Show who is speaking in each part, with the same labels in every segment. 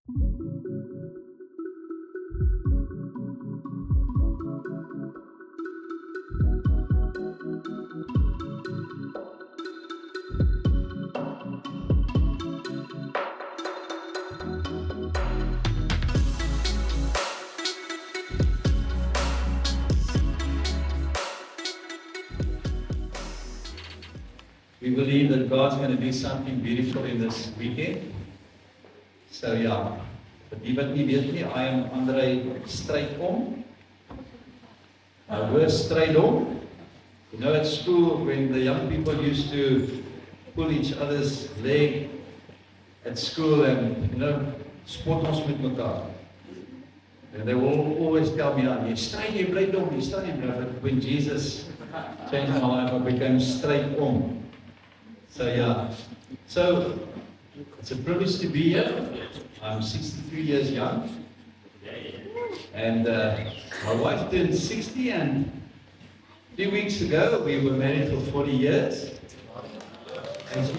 Speaker 1: We believe that God's going to do something beautiful in this weekend. So yeah, but die wat nie weet nie, I am Andre Strydom. We're Strydom. You know, at school, when the young people used to pull each other's leg at school and, you know, spot ons met mekaar. And they will always tell me, "You stryd, jy bly dom, jy stryd, jy bly." But when Jesus changed my life, I became Strydom. So yeah, so it's a privilege to be here. I'm 63 years young, and my wife turned 60, and 3 weeks ago we were married for 40 years. And she's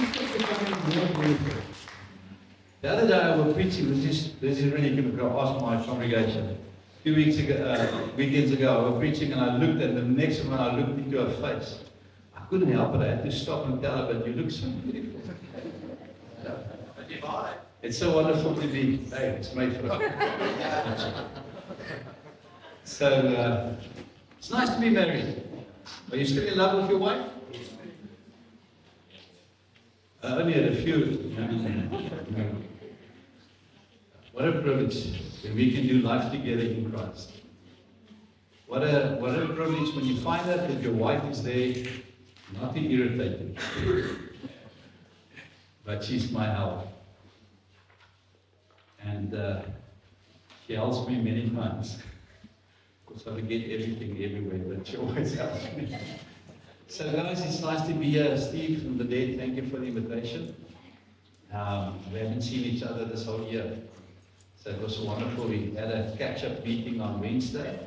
Speaker 1: still becoming more beautiful. The other day I was preaching. This is really going to ask my congregation. 2 weeks ago, weekends ago, I was preaching, and I looked, and the next one I looked into her face. I couldn't help it. I had to stop and tell her, "But you look so beautiful." It's so wonderful to be. Hey, it's made for us. So it's nice to be married. Are you still in love with your wife? Only had a few. What a privilege that we can do life together in Christ. What a privilege when you find out that your wife is there. Not to irritate me, but she's my help. And she helps me many times. Because I forget everything everywhere, but she always helps me. So guys, it's nice to be here. Steve from the Dead, thank you for the invitation. We haven't seen each other this whole year. So it was wonderful. We had a catch-up meeting on Wednesday.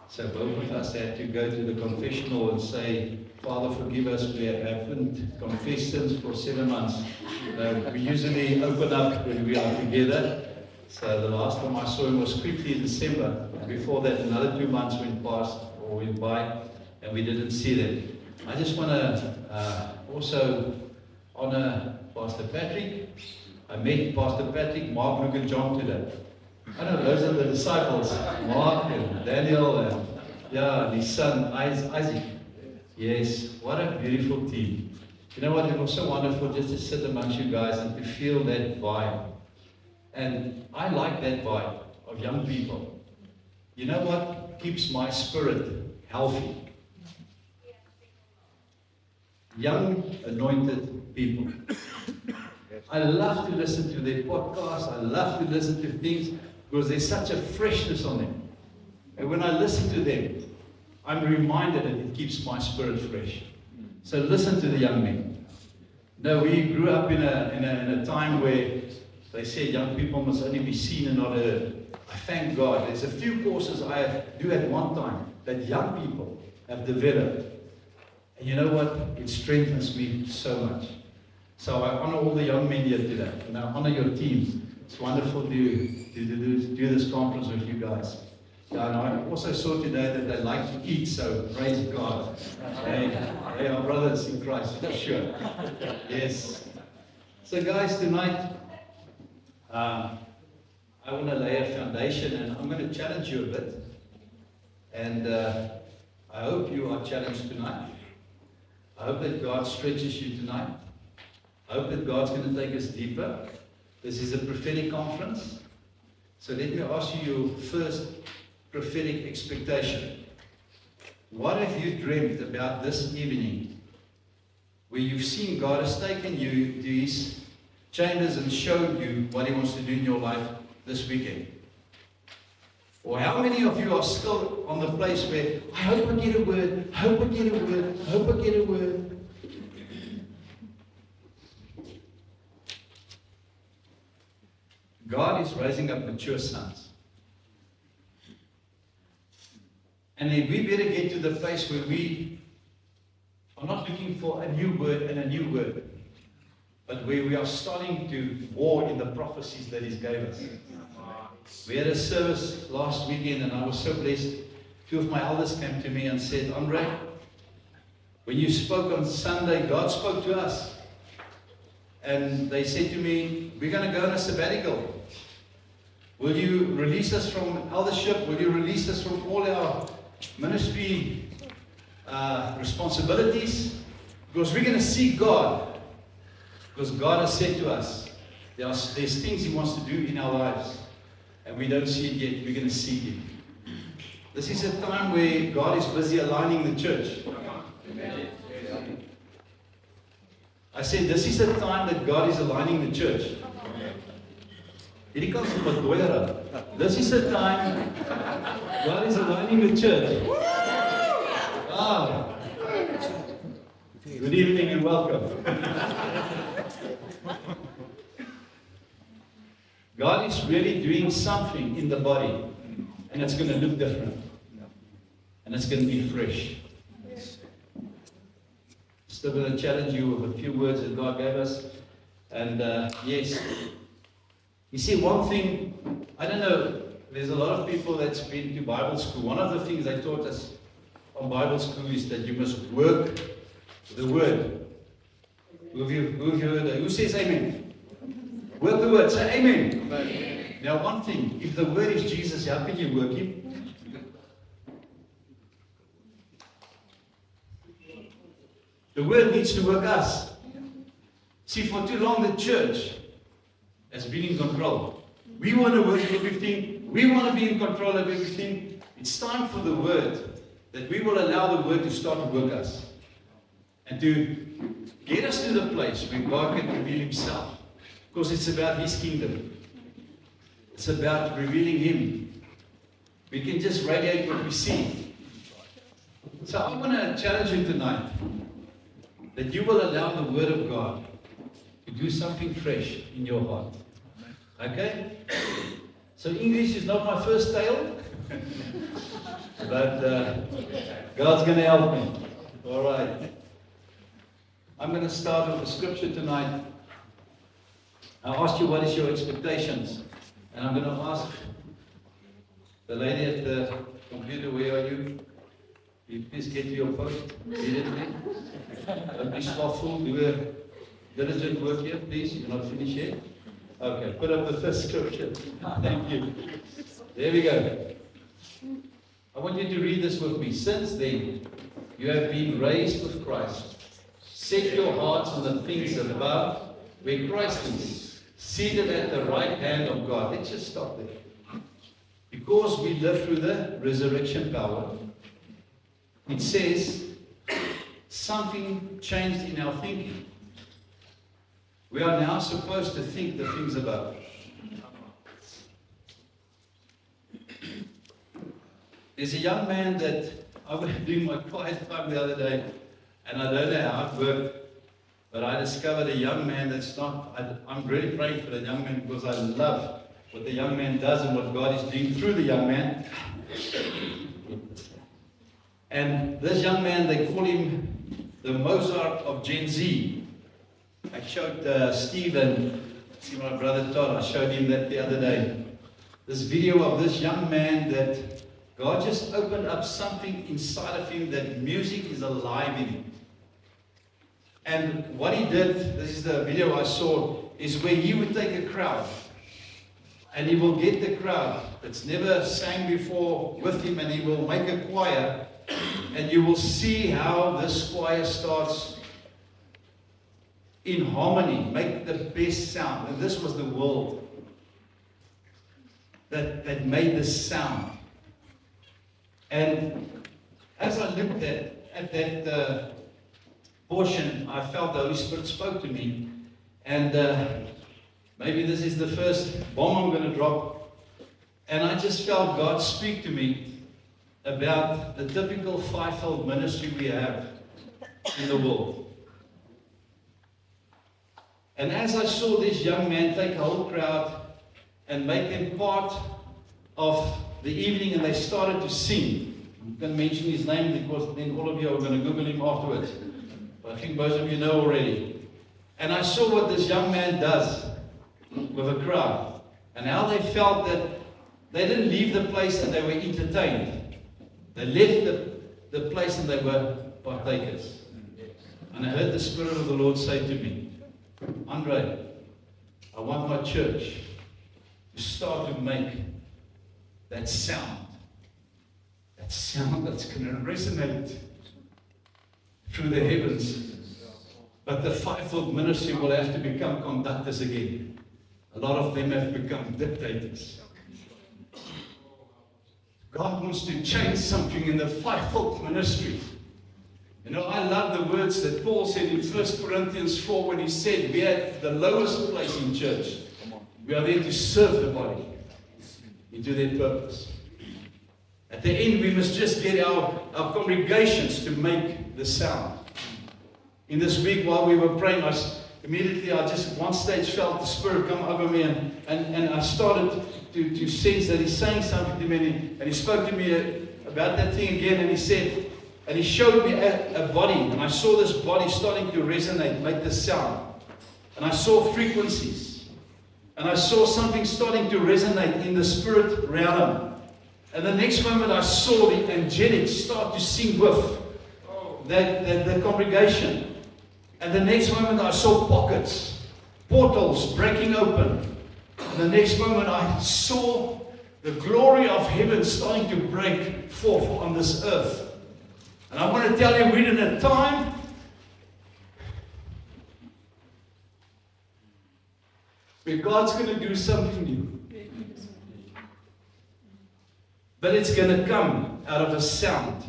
Speaker 1: So both of us had to go to the confessional and say, "Father, forgive us, we haven't confessed sins for 7 months. We usually open up when we are together." So the last time I saw him was quickly in December. Before that, another 2 months went by, and we didn't see them. I just want to also honor Pastor Patrick. I met Pastor Patrick, Mark, Luke, and John today. I know those are the disciples, Mark and Daniel, and and his son Isaac. Yes, what a beautiful team. You know what, it was so wonderful just to sit amongst you guys and to feel that vibe. And I like that vibe of young people. You know what keeps my spirit healthy? Young, anointed people. I love to listen to their podcasts. I love to listen to things because there's such a freshness on them. And when I listen to them, I'm reminded that it keeps my spirit fresh. So listen to the young men. No, we grew up in a time where they said young people must only be seen and not heard. I thank God. There's a few courses I do at one time that young people have developed. And you know what? It strengthens me so much. So I honor all the young men here today. And I honor your team. It's wonderful to do this conference with you guys. Yeah, and I also saw today that they like to eat, so praise God. They are brothers in Christ, for sure. Yes. So guys, tonight, I want to lay a foundation, and I'm going to challenge you a bit. And I hope you are challenged tonight. I hope that God stretches you tonight. I hope that God's going to take us deeper. This is a prophetic conference. So let me ask you your first prophetic expectation. What have you dreamt about this evening where you've seen God has taken you to His chambers and showed you what He wants to do in your life this weekend? Or how many of you are still on the place where, I hope I get a word, I hope I get a word, I hope I get a word. God is raising up mature sons. And then we better get to the place where we are not looking for a new word and a new word, but where we are starting to war in the prophecies that He's gave us. We had a service last weekend, and I was so blessed. Two of my elders came to me and said, Andre, when you spoke on Sunday, God spoke to us. And they said to me, we're going to go on a sabbatical. Will you release us from eldership? Will you release us from all our ministry responsibilities? Because we're going to seek God. Because God has said to us, there's things He wants to do in our lives. And we don't see it yet. We're going to seek Him. This is a time where God is busy aligning the church. I said, this is a time that God is aligning the church. This is a time God is aligning the church. Ah. Good evening and welcome. God is really doing something in the body, and it's going to look different. And it's going to be fresh. Still going to challenge you with a few words that God gave us. And yes, you see, one thing, I don't know, there's a lot of people that's been to Bible school. One of the things they taught us on Bible school is that you must work the word. Who says amen? Work the word. Say amen. Amen. Now one thing, if the word is Jesus, how can you work Him? The word needs to work us. See, for too long the church has been in control. We want to work everything. We want to be in control of everything. It's time for the word, that we will allow the word to start to work us. And to get us to the place where God can reveal Himself. Because it's about His kingdom. It's about revealing Him. We can just radiate what we see. So I want to challenge you tonight, that you will allow the Word of God to do something fresh in your heart. Okay? So English is not my first tale, but God's going to help me. All right. I'm going to start with the scripture tonight. I asked you, what is your expectations? And I'm going to ask the lady at the computer, where are you? You please get to your post immediately. Don't be slothful. Do a diligent work here, please. You're not finished yet. Okay, put up the first scripture. Thank you. There we go. I want you to read this with me. Since then, you have been raised with Christ. Set your hearts on the things above, where Christ is, seated at the right hand of God. Let's just stop there. Because we live through the resurrection power, it says something changed in our thinking. We are now supposed to think the things above. There's a young man that I was doing my quiet time the other day, and I don't know how it worked, but I discovered a young man that's not, I'm really praying for that young man because I love what the young man does and what God is doing through the young man. And this young man, they call him the Mozart of Gen Z. I showed Steve and see my brother Todd, I showed him that the other day. This video of this young man that God just opened up something inside of him, that music is alive in him. And what he did, this is the video I saw, is where he would take a crowd and he will get the crowd that's never sang before with him, and he will make a choir, and you will see how this choir starts in harmony, make the best sound. And this was the world that made this sound. And as I looked at that portion, I felt the Holy Spirit spoke to me. And maybe this is the first bomb I'm going to drop. And I just felt God speak to me about the typical fivefold ministry we have in the world. And as I saw this young man take a whole crowd and make them part of the evening, and they started to sing. I'm going to mention his name because then all of you are going to Google him afterwards. But I think most of you know already. And I saw what this young man does with a crowd, and how they felt that they didn't leave the place and they were entertained. They left the place and they were partakers. And I heard the Spirit of the Lord say to me, Andre, I want my church to start to make that sound that's going to resonate through the heavens. But the fivefold ministry will have to become conductors again. A lot of them have become dictators. God wants to change something in the fivefold ministry. You know, I love the words that Paul said in 1 Corinthians 4 when he said, we are at the lowest place in church. We are there to serve the body into their purpose. At the end, we must just get our congregations to make the sound. In this week, while we were praying, I just one stage felt the Spirit come over me, and I started to sense that He's saying something to me, and He spoke to me about that thing again, and He said, and He showed me a body, and I saw this body starting to resonate, make the sound, and I saw frequencies, and I saw something starting to resonate in the spirit realm, and the next moment I saw the angelic start to sing with the congregation. And the next moment I saw pockets, portals breaking open. And the next moment I saw the glory of heaven starting to break forth on this earth. And I want to tell you, we're in a time where God's going to do something new. But it's going to come out of a sound.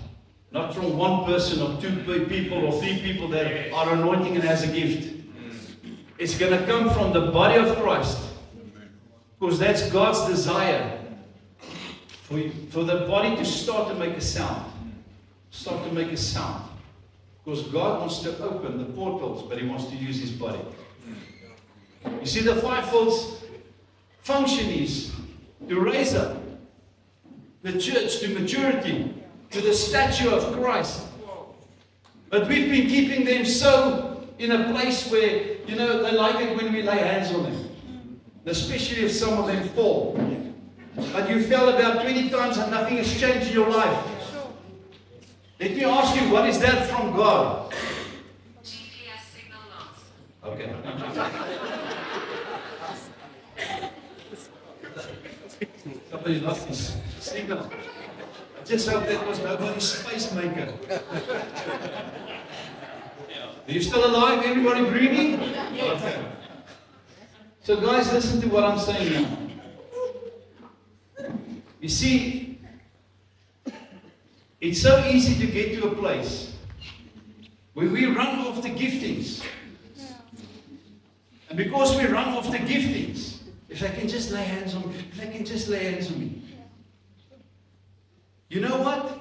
Speaker 1: Not from one person or two people or three people that are anointing and has a gift. It's going to come from the body of Christ. Because that's God's desire. For the body to start to make a sound. Start to make a sound. Because God wants to open the portals, but He wants to use His body. You see, the fivefold function is to raise up the church to maturity, to the stature of Christ. But we've been keeping them so in a place where, you know, they like it when we lay hands on them. Especially if some of them fall. But you fell about 20 times and nothing has changed in your life. Let me ask you, what is that from God?
Speaker 2: GPS signal lost.
Speaker 1: Okay. Somebody lost his signal. I just hope that was nobody's pacemaker. Are you still alive? Everybody breathing? Okay. So guys, listen to what I'm saying now. You see, it's so easy to get to a place where we run off the giftings. And because we run off the giftings, if I can just lay hands on me, you know what?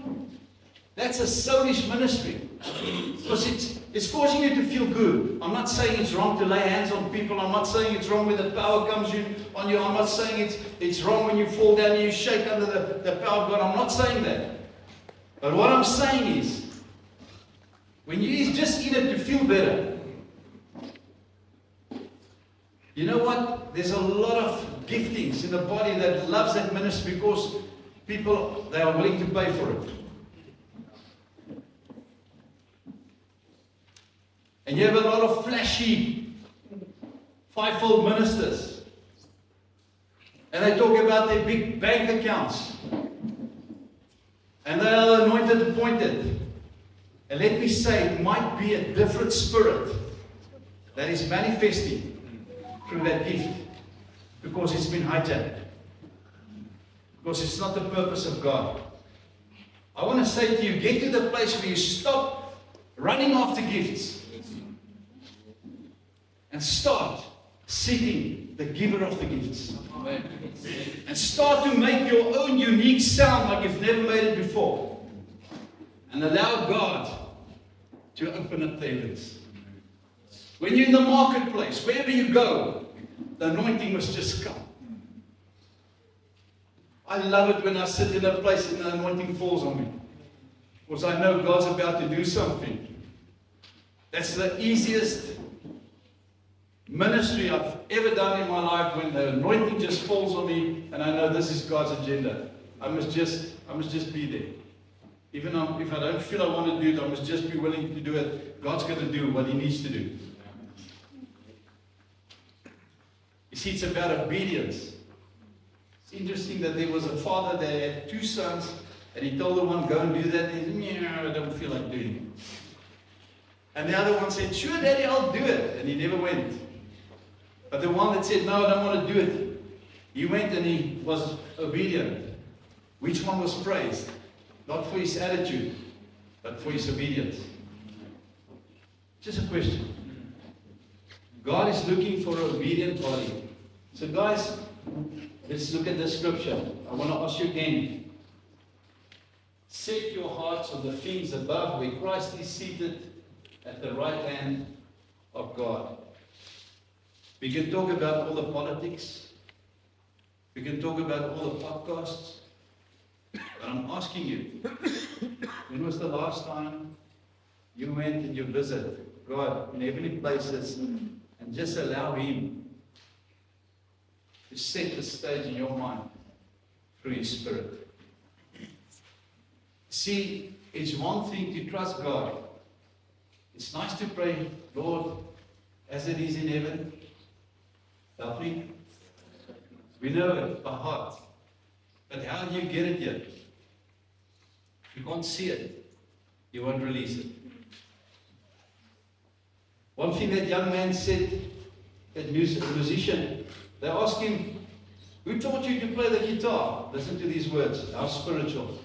Speaker 1: That's a soulish ministry. Because it's causing you to feel good. I'm not saying it's wrong to lay hands on people. I'm not saying it's wrong when the power comes on you. I'm not saying it's wrong when you fall down and you shake under the power of God. I'm not saying that. But what I'm saying is, when you're just in it to feel better, you know what? There's a lot of giftings in the body that loves that ministry because people, they are willing to pay for it. And you have a lot of flashy, fivefold ministers. And they talk about their big bank accounts. And they are anointed, appointed. And let me say, it might be a different spirit that is manifesting through that gift. Because it's been hijacked. Because it's not the purpose of God. I want to say to you, get to the place where you stop running after gifts. And start seeking the giver of the gifts. And start to make your own unique sound like you've never made it before. And allow God to open up the heavens. When you're in the marketplace, wherever you go, the anointing must just come. I love it when I sit in a place and the anointing falls on me. Because I know God's about to do something. That's the easiest ministry I've ever done in my life when the anointing just falls on me and I know this is God's agenda. I must just be there. Even if I don't feel I want to do it, I must just be willing to do it. God's going to do what He needs to do. You see, it's about obedience. It's interesting that there was a father that had 2 sons, and he told the one, go and do that. And he said, I don't feel like doing it. And the other one said, sure, Daddy, I'll do it. And he never went. But the one that said, no, I don't want to do it, he went and he was obedient. Which one was praised? Not for his attitude, but for his obedience. Just a question. God is looking for an obedient body. So guys, let's look at the scripture. I want to ask you again. Set your hearts on the things above where Christ is seated at the right hand of God. We can talk about all the politics. We can talk about all the podcasts. But I'm asking you, when was the last time you went and you visited God in heavenly places and just allow Him to set the stage in your mind through His Spirit? See, it's one thing to trust God. It's nice to pray, Lord, as it is in heaven, help me. We know it by heart. But how do you get it yet? If you can't see it, you won't release it. One thing that young man said, that musician, they asked him, who taught you to play the guitar? Listen to these words, how spiritual.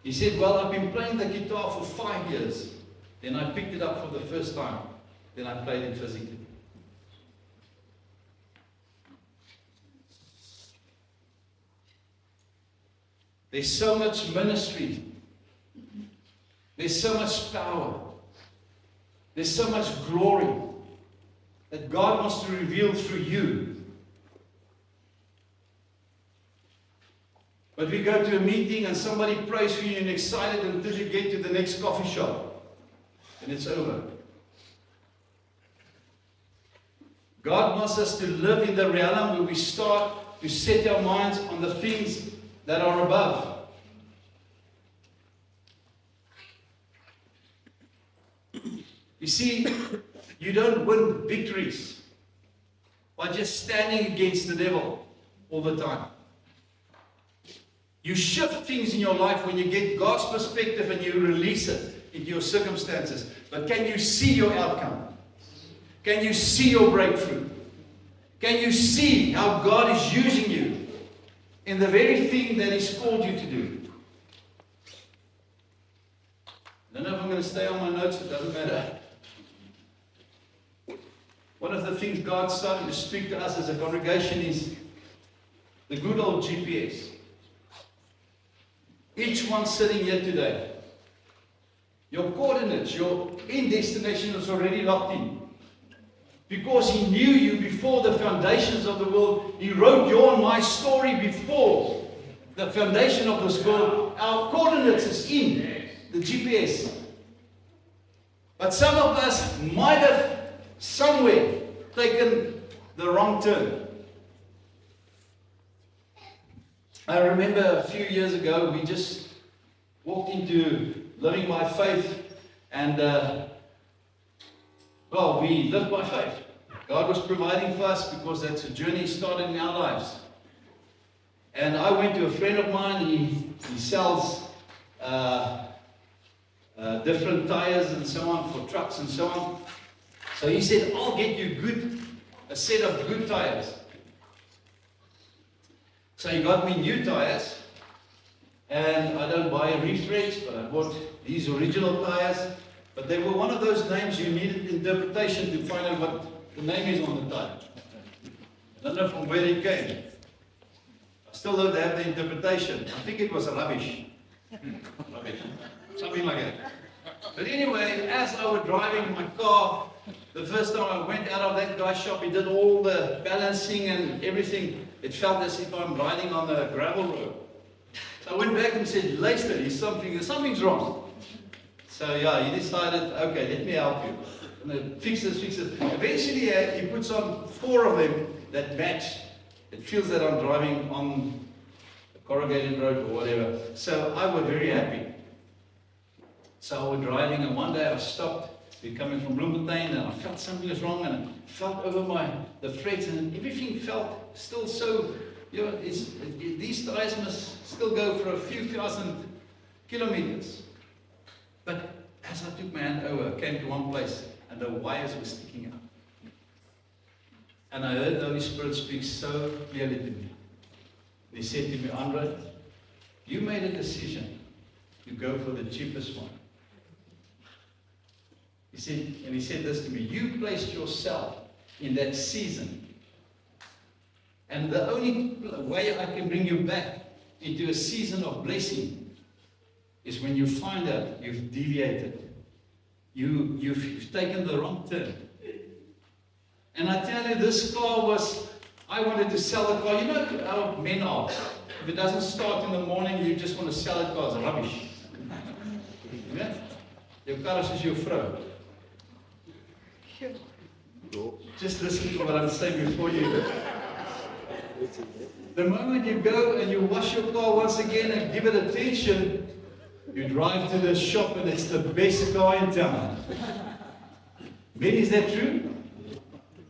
Speaker 1: He said, well, I've been playing the guitar for 5 years. Then I picked it up for the first time. Then I played it physically. There's so much ministry. There's so much power. There's so much glory that God wants to reveal through you. But we go to a meeting and somebody prays for you and excited until you get to the next coffee shop. And it's over. God wants us to live in the realm where we start to set our minds on the things that are above. You see, you don't win victories by just standing against the devil all the time. You shift things in your life when you get God's perspective and you release it into your circumstances. But can you see your outcome? Can you see your breakthrough? Can you see how God is using you in the very thing that He's called you to do? I don't know if I'm going to stay on my notes, it doesn't matter. One of the things God's starting to speak to us as a congregation is the good old GPS. Each one sitting here today, your coordinates, your end destination is already locked in. Because He knew you before the foundations of the world. He wrote your and my story before the foundation of this world. Our coordinates is in the GPS. But some of us might have somewhere taken the wrong turn. I remember a few years ago, we just walked into living by faith, and we lived by faith. God was providing for us because that's a journey started in our lives. And I went to a friend of mine. He sells different tires and so on for trucks and so on. So he said, I'll get you a set of good tires. So he got me new tires, and I don't buy retreads, but I bought these original tires. But they were one of those names you needed interpretation to find out what the name is on the tire. I don't know from where it came. I still don't have the interpretation. I think it was rubbish. Rubbish. Something like that. But anyway, as I was driving my car, the first time I went out of that guy's shop, he did all the balancing and everything. It felt as if I'm riding on a gravel road. So I went back and said, Leicester, something's wrong. So yeah, he decided, okay, let me help you. Fix this. Eventually, he puts on 4 of them that match. It feels that I'm driving on a corrugated road or whatever. So I was very happy. So I was driving, and one day I stopped. We're coming from Bloemfontein, and I felt something was wrong, and I felt over the frets, and everything felt still so. These tires must still go for a few thousand kilometers. But as I took my hand over, I came to one place, and the wires were sticking out. And I heard the Holy Spirit speak so clearly to me. He said to me, Andre, you made a decision to go for the cheapest one. He said this to me, you placed yourself in that season. And the only way I can bring you back into a season of blessing is when you find out you've deviated. You've taken the wrong turn. And I tell you, this car I wanted to sell the car. You know how men are. If it doesn't start in the morning, you just want to sell it because it's rubbish. Yeah? Your car is your vrou. Just listen to what I'm saying before you. The moment you go and you wash your car once again and give it attention, you drive to the shop and it's the best car in town. Ben, is that true?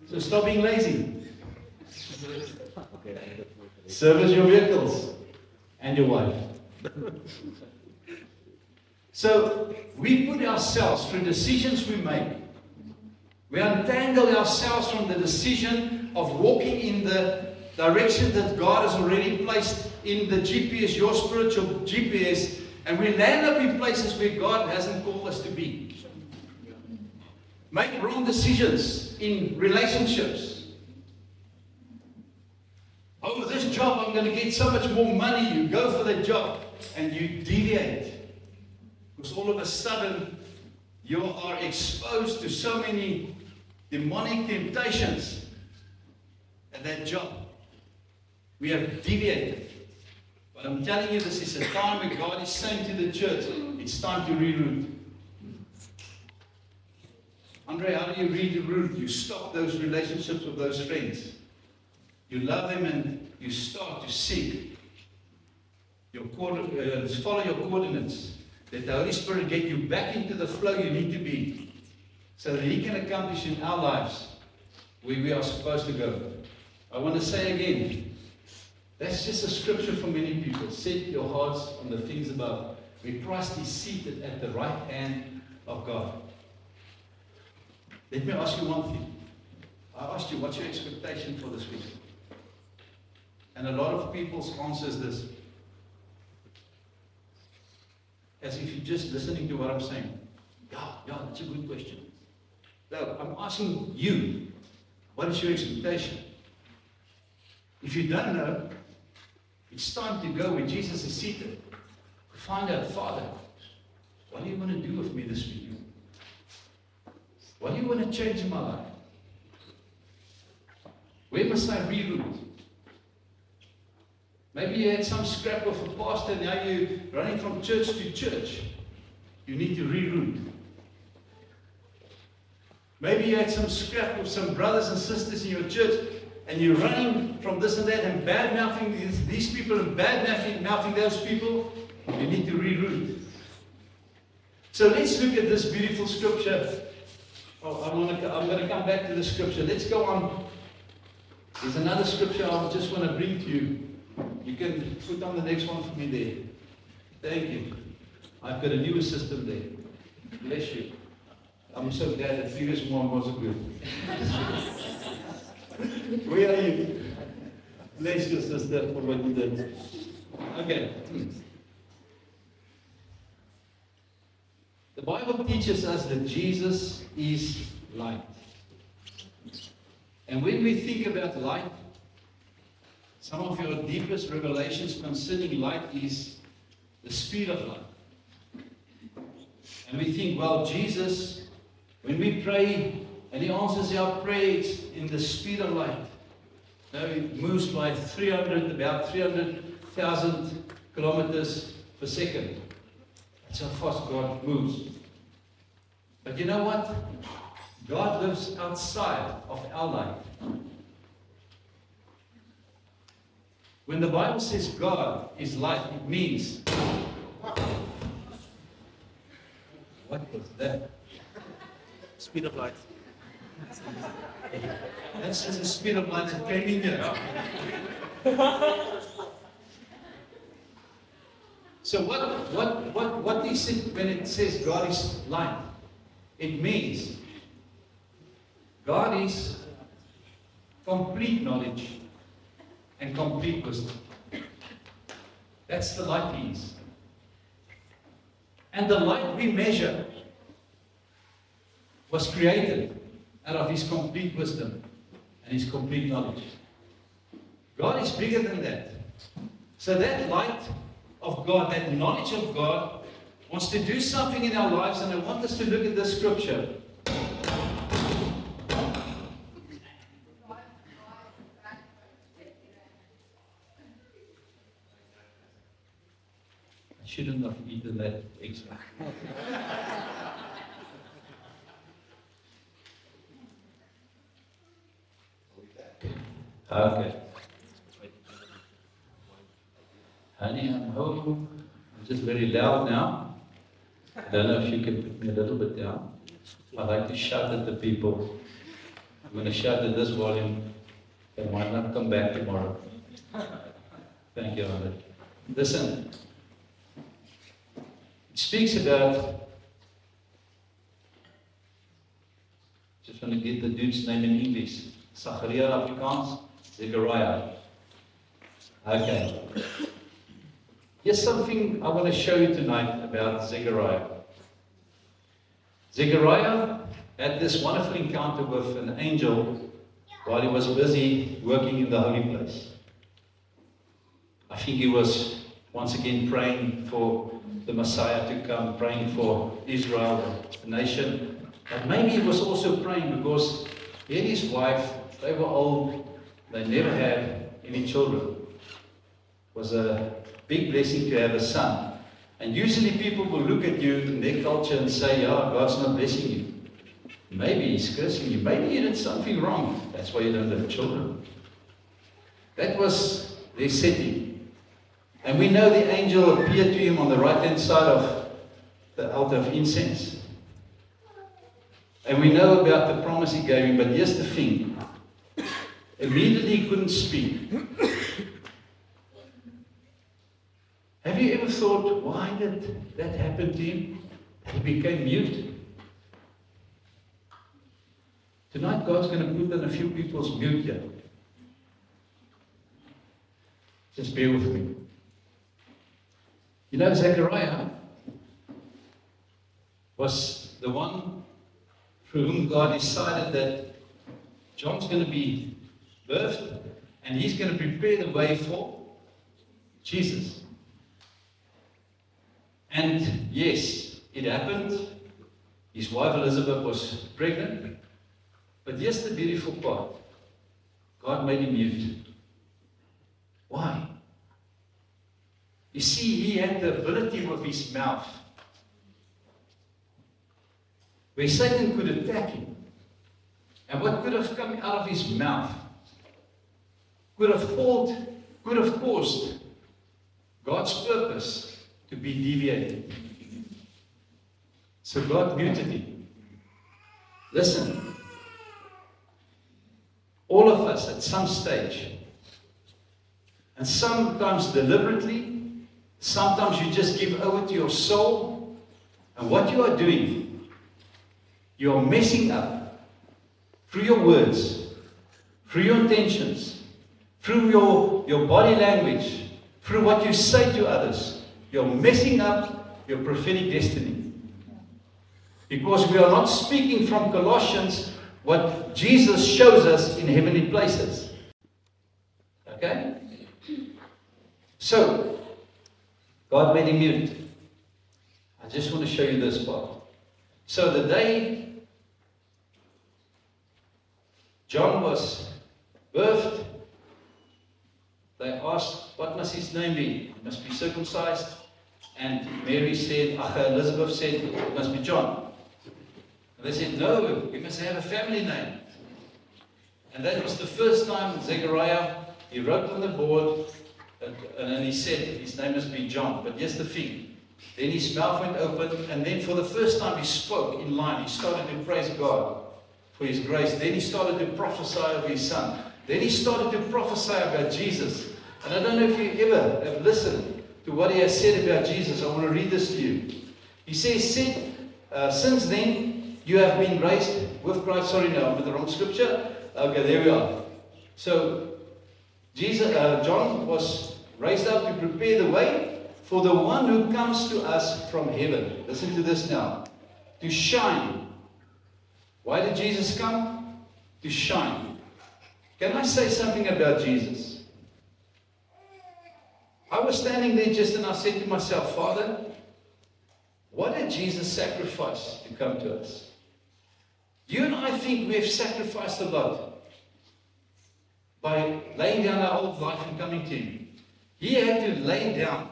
Speaker 1: So stop being lazy. Service your vehicles and your wife. So we put ourselves through decisions we make. We untangle ourselves from the decision of walking in the direction that God has already placed in the GPS, your spiritual GPS, and we land up in places where God hasn't called us to be. Make wrong decisions in relationships. Oh, this job, I'm going to get so much more money. You go for the job and you deviate. Because all of a sudden, you are exposed to so many demonic temptations at that job. We have deviated. But I'm telling you, this is a time where God is saying to the church, it's time to reroute. Andre, how do you reroute? You stop those relationships with those friends. You love them and you start to seek follow your coordinates. Let the Holy Spirit get you back into the flow you need to be, so that He can accomplish in our lives where we are supposed to go. I want to say again, that's just a scripture for many people. Set your hearts on the things above, where Christ is seated at the right hand of God. Let me ask you one thing. I asked you, what's your expectation for this week? And a lot of people's answer is this. As if you're just listening to what I'm saying. Yeah, that's a good question. No, I'm asking you, what is your expectation? If you don't know, it's time to go where Jesus is seated. Find out, Father, what do you want to do with me this week? What do you want to change in my life? Where must I reroute? Maybe you had some scrap of a pastor and now you're running from church to church. You need to reroute. Maybe you had some scrap of some brothers and sisters in your church and you're running from this and that and bad-mouthing these people and bad-mouthing those people. You need to reroute. So let's look at this beautiful scripture. I'm going to come back to the scripture. Let's go on. There's another scripture I just want to bring to you. You can put on the next one for me there. Thank you. I've got a new system there. Bless you. I'm so glad the previous one wasn't good. Where are you? Bless your sister for what you did. Okay. The Bible teaches us that Jesus is light. And when we think about light, some of your deepest revelations concerning light is the speed of light. And we think, well, Jesus, when we pray and He answers our prayers in the speed of light, it moves by about 300,000 kilometers per second. That's how fast God moves. But you know what? God lives outside of our light. When the Bible says God is light, it means, what was that?
Speaker 3: Speed of light.
Speaker 1: That's just the speed of light that came in here. So what is it when it says God is light? It means God is complete knowledge and complete wisdom. That's the light He is. And the light we measure was created out of His complete wisdom and His complete knowledge. God is bigger than that. So that light of God, that knowledge of God, wants to do something in our lives, and I want us to look at this scripture. I shouldn't have eaten that extra. Okay. Honey, I'm home. I'm just very loud now. I don't know if you can put me a little bit down. I like to shout at the people. I'm going to shout at this volume. They might not come back tomorrow. Thank you, Andre. Listen. It speaks about, just want to get the dude's name in English. Zachariah Afrikaans, Zechariah. Okay. Here's something I want to show you tonight about Zechariah. Zechariah had this wonderful encounter with an angel while he was busy working in the holy place. I think he was once again praying for the Messiah to come, praying for Israel, the nation. But maybe he was also praying because he and his wife, they were old, they never had any children. It was a big blessing to have a son. And usually people will look at you in their culture and say, yeah, God's not blessing you. Maybe He's cursing you. Maybe you did something wrong. That's why you don't have children. That was their setting. And we know the angel appeared to him on the right-hand side of the altar of incense. And we know about the promise he gave him, but here's the thing. Immediately he couldn't speak. Have you ever thought, why did that happen to him? He became mute. Tonight God's going to put in a few people's mute here. Just bear with me. You know, Zechariah was the one through whom God decided that John's going to be birthed and he's going to prepare the way for Jesus. And yes, it happened. His wife Elizabeth was pregnant. But here's the beautiful part. God made him mute. Why? You see, he had the ability with his mouth where Satan could attack him. And what could have come out of his mouth could have caused God's purpose to be deviated. So God muted him. Listen, all of us at some stage, and sometimes deliberately, sometimes you just give over to your soul, and what you are doing, you are messing up through your words, through your intentions, through your body language, through what you say to others. You're messing up your prophetic destiny. Because we are not speaking from Colossians what Jesus shows us in heavenly places. Okay? So, God made him mute. I just want to show you this part. So the day John was birthed, they asked, what must his name be? He must be circumcised. And Mary said, Elizabeth said, it must be John. And they said, no, we must have a family name. And that was the first time Zechariah, he wrote on the board, and then he said, his name must be John. But here's the thing. Then his mouth went open, and then for the first time he spoke in line. He started to praise God for his grace. Then he started to prophesy of his son. Then he started to prophesy about Jesus. And I don't know if you ever have listened to what he has said about Jesus. I want to read this to you. He says, since then you have been raised with Christ. Sorry, no, I'm with the wrong scripture. Okay, there we are. So, John was raised up to prepare the way for the one who comes to us from heaven. Listen to this now. To shine. Why did Jesus come? To shine. Can I say something about Jesus? I was standing there just and I said to myself, Father, what did Jesus sacrifice to come to us? You and I think we have sacrificed a lot by laying down our old life and coming to Him. He had to lay down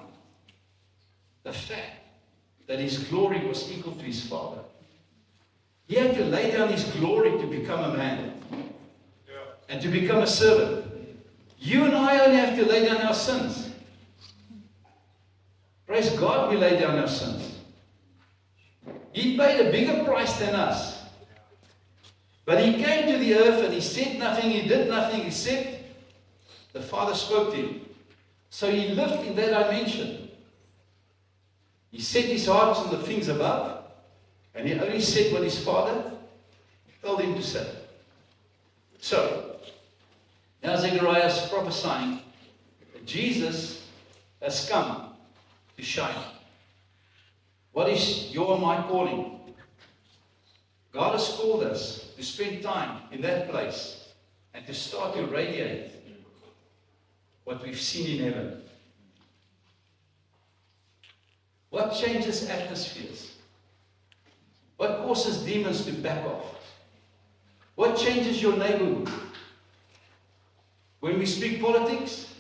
Speaker 1: the fact that His glory was equal to His Father. He had to lay down His glory to become a man and to become a servant. You and I only have to lay down our sins. Praise God, we lay down our sins. He paid a bigger price than us. But He came to the earth and He said nothing, He did nothing except the Father spoke to Him. So He lived in that dimension. He set His heart on the things above, and He only said what His Father told Him to say. So, now Zechariah is prophesying that Jesus has come to shine. What is your and my calling? God has called us to spend time in that place and to start to radiate what we've seen in heaven. What changes atmospheres? What causes demons to back off? What changes your neighborhood? When we speak politics,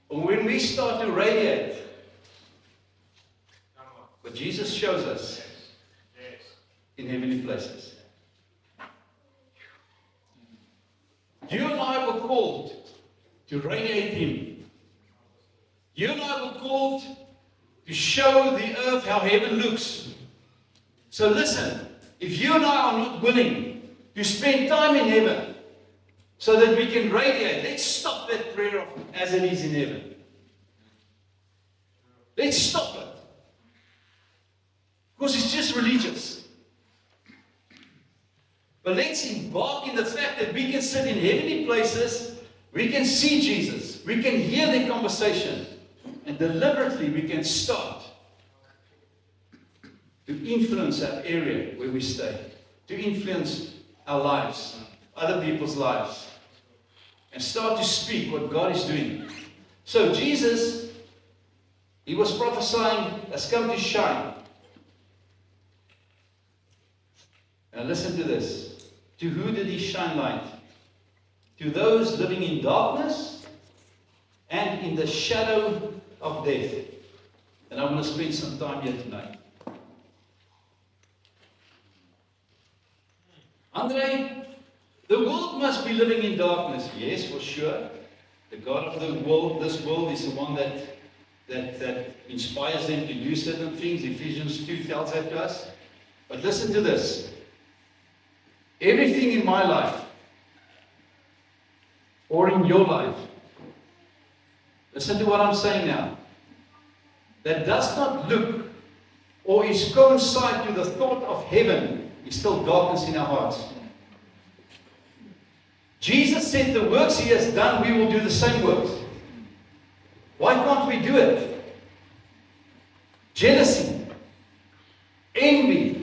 Speaker 1: or when we start to radiate what Jesus shows us in heavenly places. You and I were called to radiate Him. You and I were called to show the earth how heaven looks. So listen, if you and I are not willing to spend time in heaven so that we can radiate, let's stop that prayer of as it is in heaven. Let's stop it. Because it's just religious. But let's embark in the fact that we can sit in heavenly places, we can see Jesus, we can hear their conversation, and deliberately we can start to influence our area where we stay, to influence our lives, other people's lives, and start to speak what God is doing. So Jesus, He was prophesying, has come to shine. And listen to this. To who did He shine light? To those living in darkness and in the shadow of death. And I want to spend some time here tonight. Andre, the world must be living in darkness. Yes, for sure. The God of the world, this world, is the one that inspires them to do certain things. Ephesians 2 tells that to us. But listen to this. Everything in my life, or in your life, listen to what I'm saying now, that does not look or is coincide to the thought of heaven, is still darkness in our hearts. Jesus said the works He has done, we will do the same works. Why can't we do it? Jealousy, envy,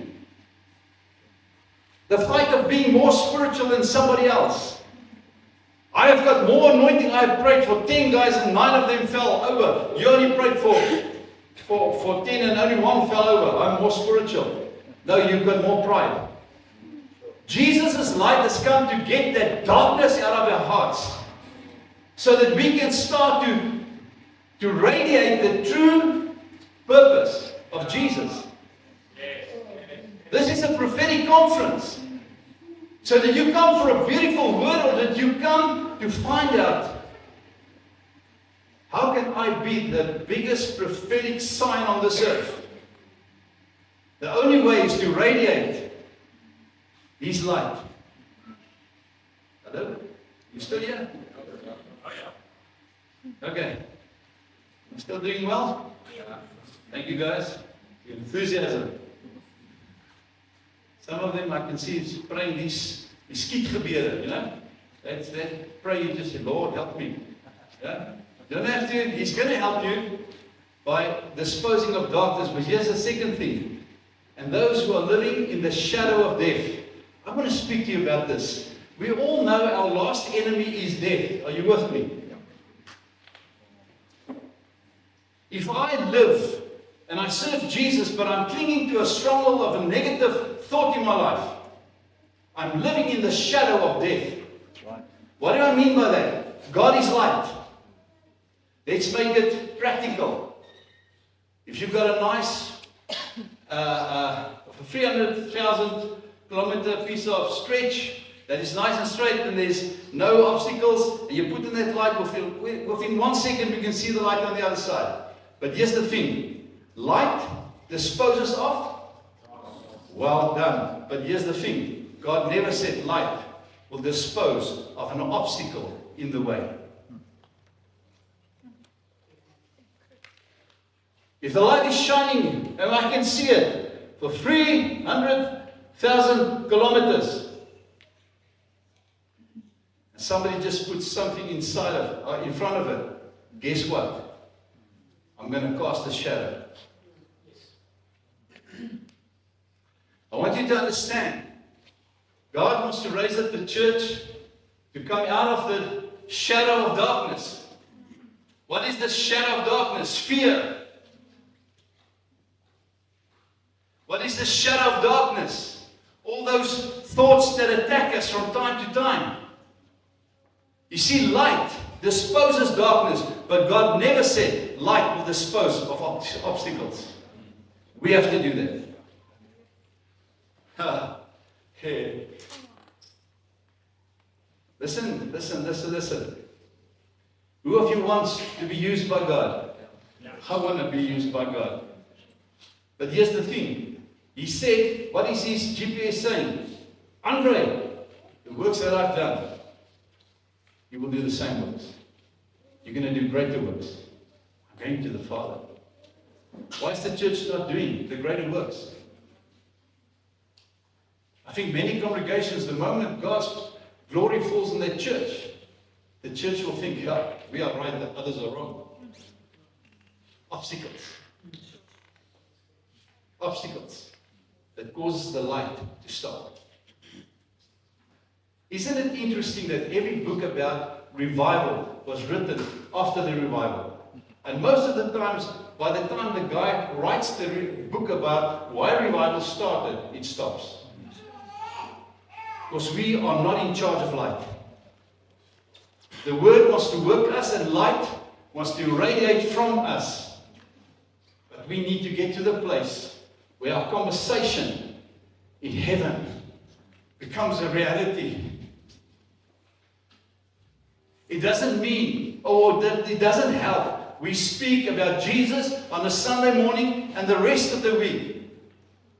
Speaker 1: the fight of being more spiritual than somebody else. I have got more anointing. I have prayed for 10 guys and 9 of them fell over. You only prayed for 10 and only 1 fell over. I'm more spiritual. No, you've got more pride. Jesus' light has come to get that darkness out of our hearts so that we can start to radiate the true purpose of Jesus. This is a prophetic conference. So did you come for a beautiful word, or did you come to find out, how can I be the biggest prophetic sign on this earth? The only way is to radiate His light. Hello? You still here? Okay. You still doing well? Thank you guys. Your enthusiasm. Some of them I can see is praying these skietgebede, you know. That's that pray, you just say, Lord, help me. Yeah? You don't have to, He's going to help you by disposing of darkness. But here's the second thing. And those who are living in the shadow of death. I want to speak to you about this. We all know our last enemy is death. Are you with me? If I live and I serve Jesus, but I'm clinging to a stronghold of a negative thought in my life, I'm living in the shadow of death. What do I mean by that? God is light. Let's make it practical. If you've got a nice 300,000 kilometer piece of stretch that is nice and straight and there's no obstacles, and you put in that light, within 1 second we can see the light on the other side. But here's the thing. Light disposes of? Well done. But here's the thing. God never said light will dispose of an obstacle in the way. If the light is shining and I can see it for 300,000 kilometers, and somebody just puts something inside of or in front of it, guess what? I'm going to cast a shadow. I want you to understand, God wants to raise up the church to come out of the shadow of darkness. What is the shadow of darkness? Fear. What is the shadow of darkness? All those thoughts that attack us from time to time. You see, light disposes darkness, but God never said light will dispose of obstacles. We have to do that. Okay. Listen. Who of you wants to be used by God? I want to be used by God. But here's the thing. He said, what is his GPS saying? Andre, the works that I've done, you will do the same works. You're going to do greater works. I'm going to the Father. Why is the church not doing the greater works? I think many congregations, the moment God's glory falls in their church, the church will think, yeah, we are right, the others are wrong. Obstacles that causes the light to stop. Isn't it interesting that every book about revival was written after the revival? And most of the times, by the time the guy writes the book about why revival started, it stops. Because we are not in charge of light. The Word wants to work us, and light wants to radiate from us. But we need to get to the place where our conversation in heaven becomes a reality. It doesn't mean, it doesn't help. We speak about Jesus on a Sunday morning and the rest of the week.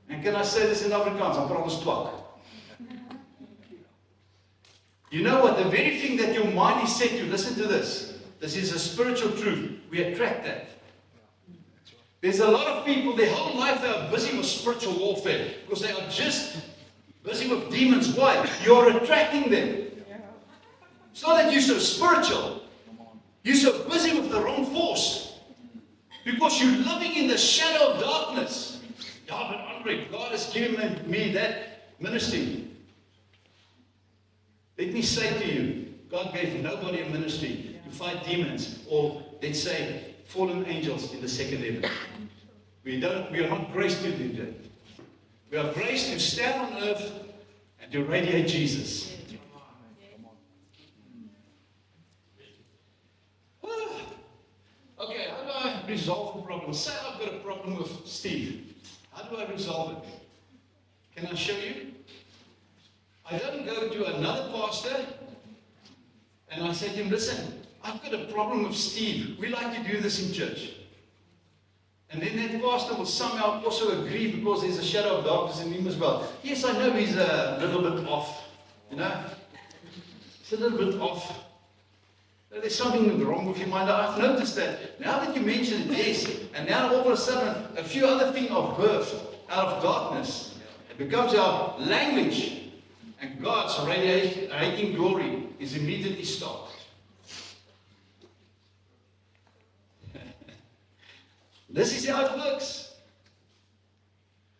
Speaker 1: And can I say this in Afrikaans? I'm promise twak. You know what? The very thing that your mind is set to, listen to this. This is a spiritual truth. We attract that. There's a lot of people, their whole life they are busy with spiritual warfare because they are just busy with demons. Why? You're attracting them. It's not that you're so spiritual. You're so busy with the wrong force because you're living in the shadow of darkness. Yeah, but Andre, God has given me that ministry. Let me say to you, God gave nobody a ministry to fight demons or, let's say, fallen angels in the second heaven. We are not graced to do that. We are graced to stand on earth and to radiate Jesus. Okay, how do I resolve the problem? Say I've got a problem with Steve. How do I resolve it? Can I show you? I don't go to another pastor and I say to him, listen, I've got a problem with Steve. We like to do this in church. And then that pastor will somehow also agree because there's a shadow of darkness in him as well. Yes, I know he's a little bit off. You know? It's a little bit off. There's something wrong with your mind. I've noticed that. Now that you mention it, yes. And now all of a sudden, a few other things are birthed out of darkness. It becomes our language. And God's radiating glory is immediately stopped. This is how it works.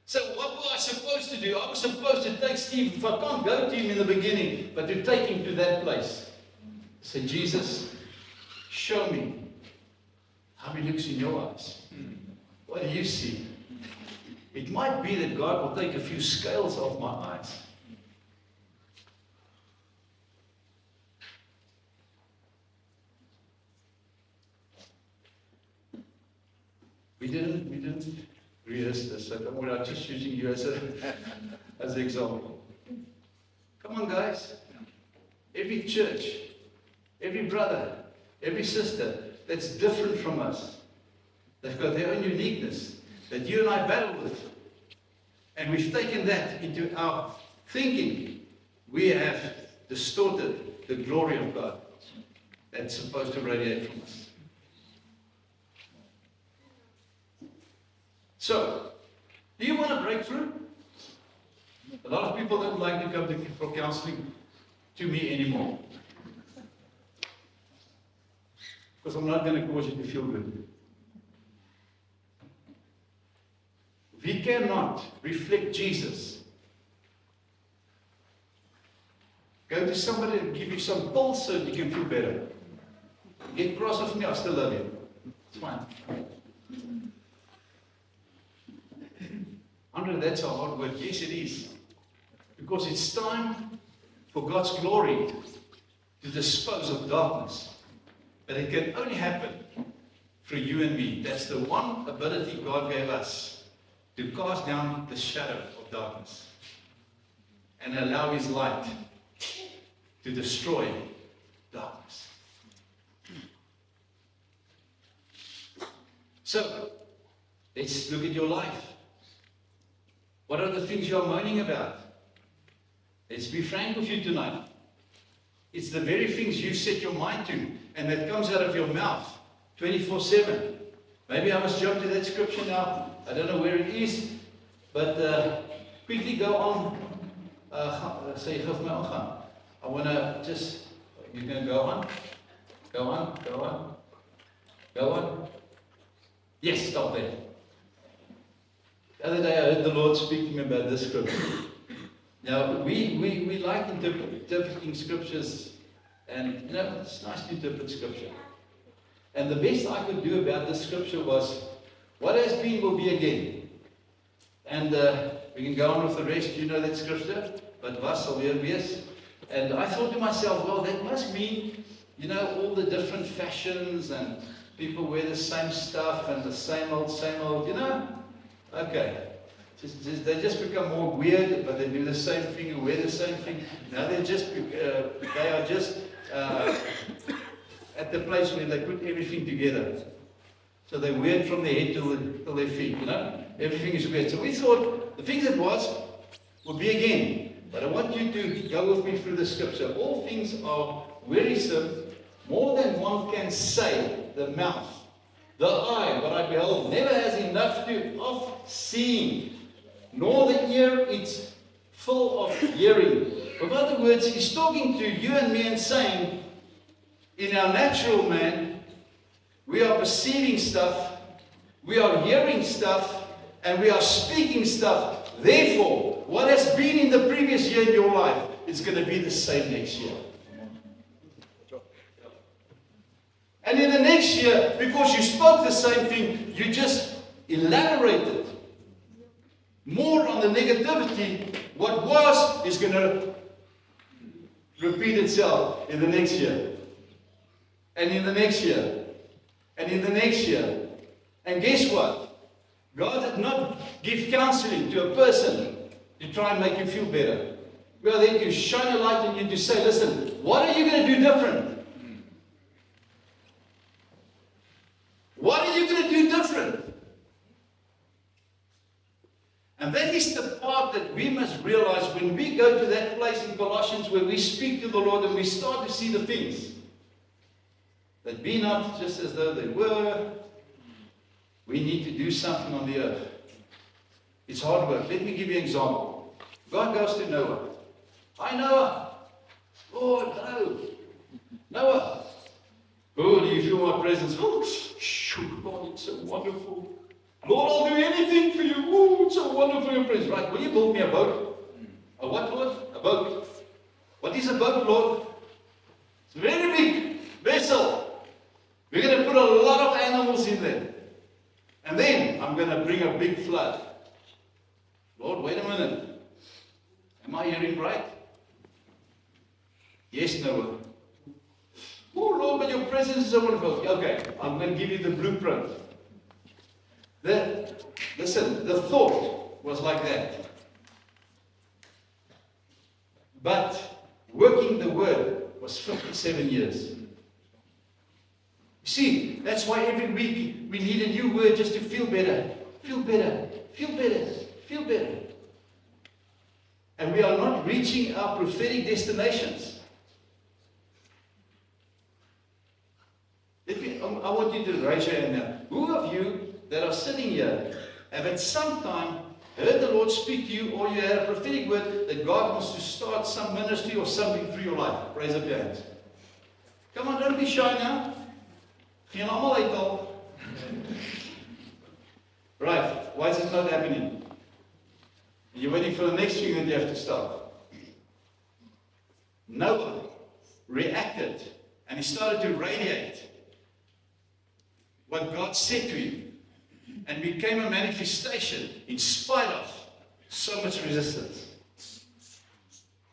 Speaker 1: So what was I supposed to do? I was supposed to take Steve, if I can't go to him in the beginning, but to take him to that place. Say, Jesus, show me how he looks in your eyes. What do you see? It might be that God will take a few scales off my eyes. We didn't rehearse this, so don't worry, I'm just using you as an example. Come on, guys. Every church, every brother, every sister that's different from us, they've got their own uniqueness that you and I battle with. And we've taken that into our thinking. We have distorted the glory of God that's supposed to radiate from us. So, do you want a breakthrough? A lot of people don't like to come for counseling to me anymore. Because I'm not going to cause you to feel good. We cannot reflect Jesus. Go to somebody and give you some pills so you can feel better. Get cross with me, I still love you. It's fine. Andre, that's a hard word. Yes, it is. Because it's time for God's glory to dispose of darkness. But it can only happen through you and me. That's the one ability God gave us, to cast down the shadow of darkness and allow His light to destroy darkness. So, let's look at your life. What are the things you're moaning about? Let's be frank with you tonight. It's the very things you set your mind to, and that comes out of your mouth 24/7. Maybe I must jump to that scripture now. I don't know where it is, but quickly go on. Say, give my aangaan. I want to just, you can go on. Go on, go on. Go on. Yes, stop there. The other day I heard the Lord speaking about this scripture. Now, we like interpreting scriptures, and you know, it's nice to interpret scripture. And the best I could do about this scripture was, what has been will be again. And we can go on with the rest. You know that scripture? But was sal weer wees. And I thought to myself, well, that must mean, you know, all the different fashions, and people wear the same stuff and the same old, you know? Okay. They just become more weird, but they do the same thing and wear the same thing. Now they are just at the place where they put everything together. So they're weird from their head till their feet, you know? Everything is weird. So we thought the thing that was will be again. But I want you to go with me through the scripture. All things are wearisome, more than one can say, the mouth. The eye, what I behold, never has enough of seeing, nor the ear it's full of hearing. In other words, he's talking to you and me and saying, in our natural man, we are perceiving stuff, we are hearing stuff, and we are speaking stuff. Therefore, what has been in the previous year in your life is going to be the same next year. And in the next year, because you spoke the same thing, you just elaborated more on the negativity. What was is going to repeat itself in the next year. And in the next year. And in the next year. And guess what? God did not give counseling to a person to try and make you feel better. We are there to shine a light on you, to say, listen, what are you going to do different? What are you going to do different? And that is the part that we must realize when we go to that place in Colossians where we speak to the Lord and we start to see the things that be not just as though they were. We need to do something on the earth. It's hard work. Let me give you an example. God goes to Noah. Hi, Noah. Lord, no. Noah. Oh, do you feel my presence? Oh, Lord, it's so wonderful. Lord, I'll do anything for you. Oh, it's so wonderful, your presence. Right, will you build me a boat? A what, Lord? A boat. What is a boat, Lord? It's a very big vessel. We're going to put a lot of animals in there. And then I'm going to bring a big flood. Lord, wait a minute. Am I hearing right? Yes, Noah. Oh, Lord, but your presence is so wonderful. Okay, I'm going to give you the blueprint. Listen, the thought was like that. But working the word was 57 years. You see, that's why every week we need a new word just to feel better. Feel better. Feel better. Feel better. And we are not reaching our prophetic destinations. I want you to raise your hand now. Who of you that are sitting here have at some time heard the Lord speak to you, or you had a prophetic word that God wants to start some ministry or something through your life? Raise up your hands. Come on, don't be shy now. Geen almal uithaal. Right, why is it not happening? You're waiting for the next thing that you have to start. Noah reacted and he started to radiate what God said to him and became a manifestation in spite of so much resistance.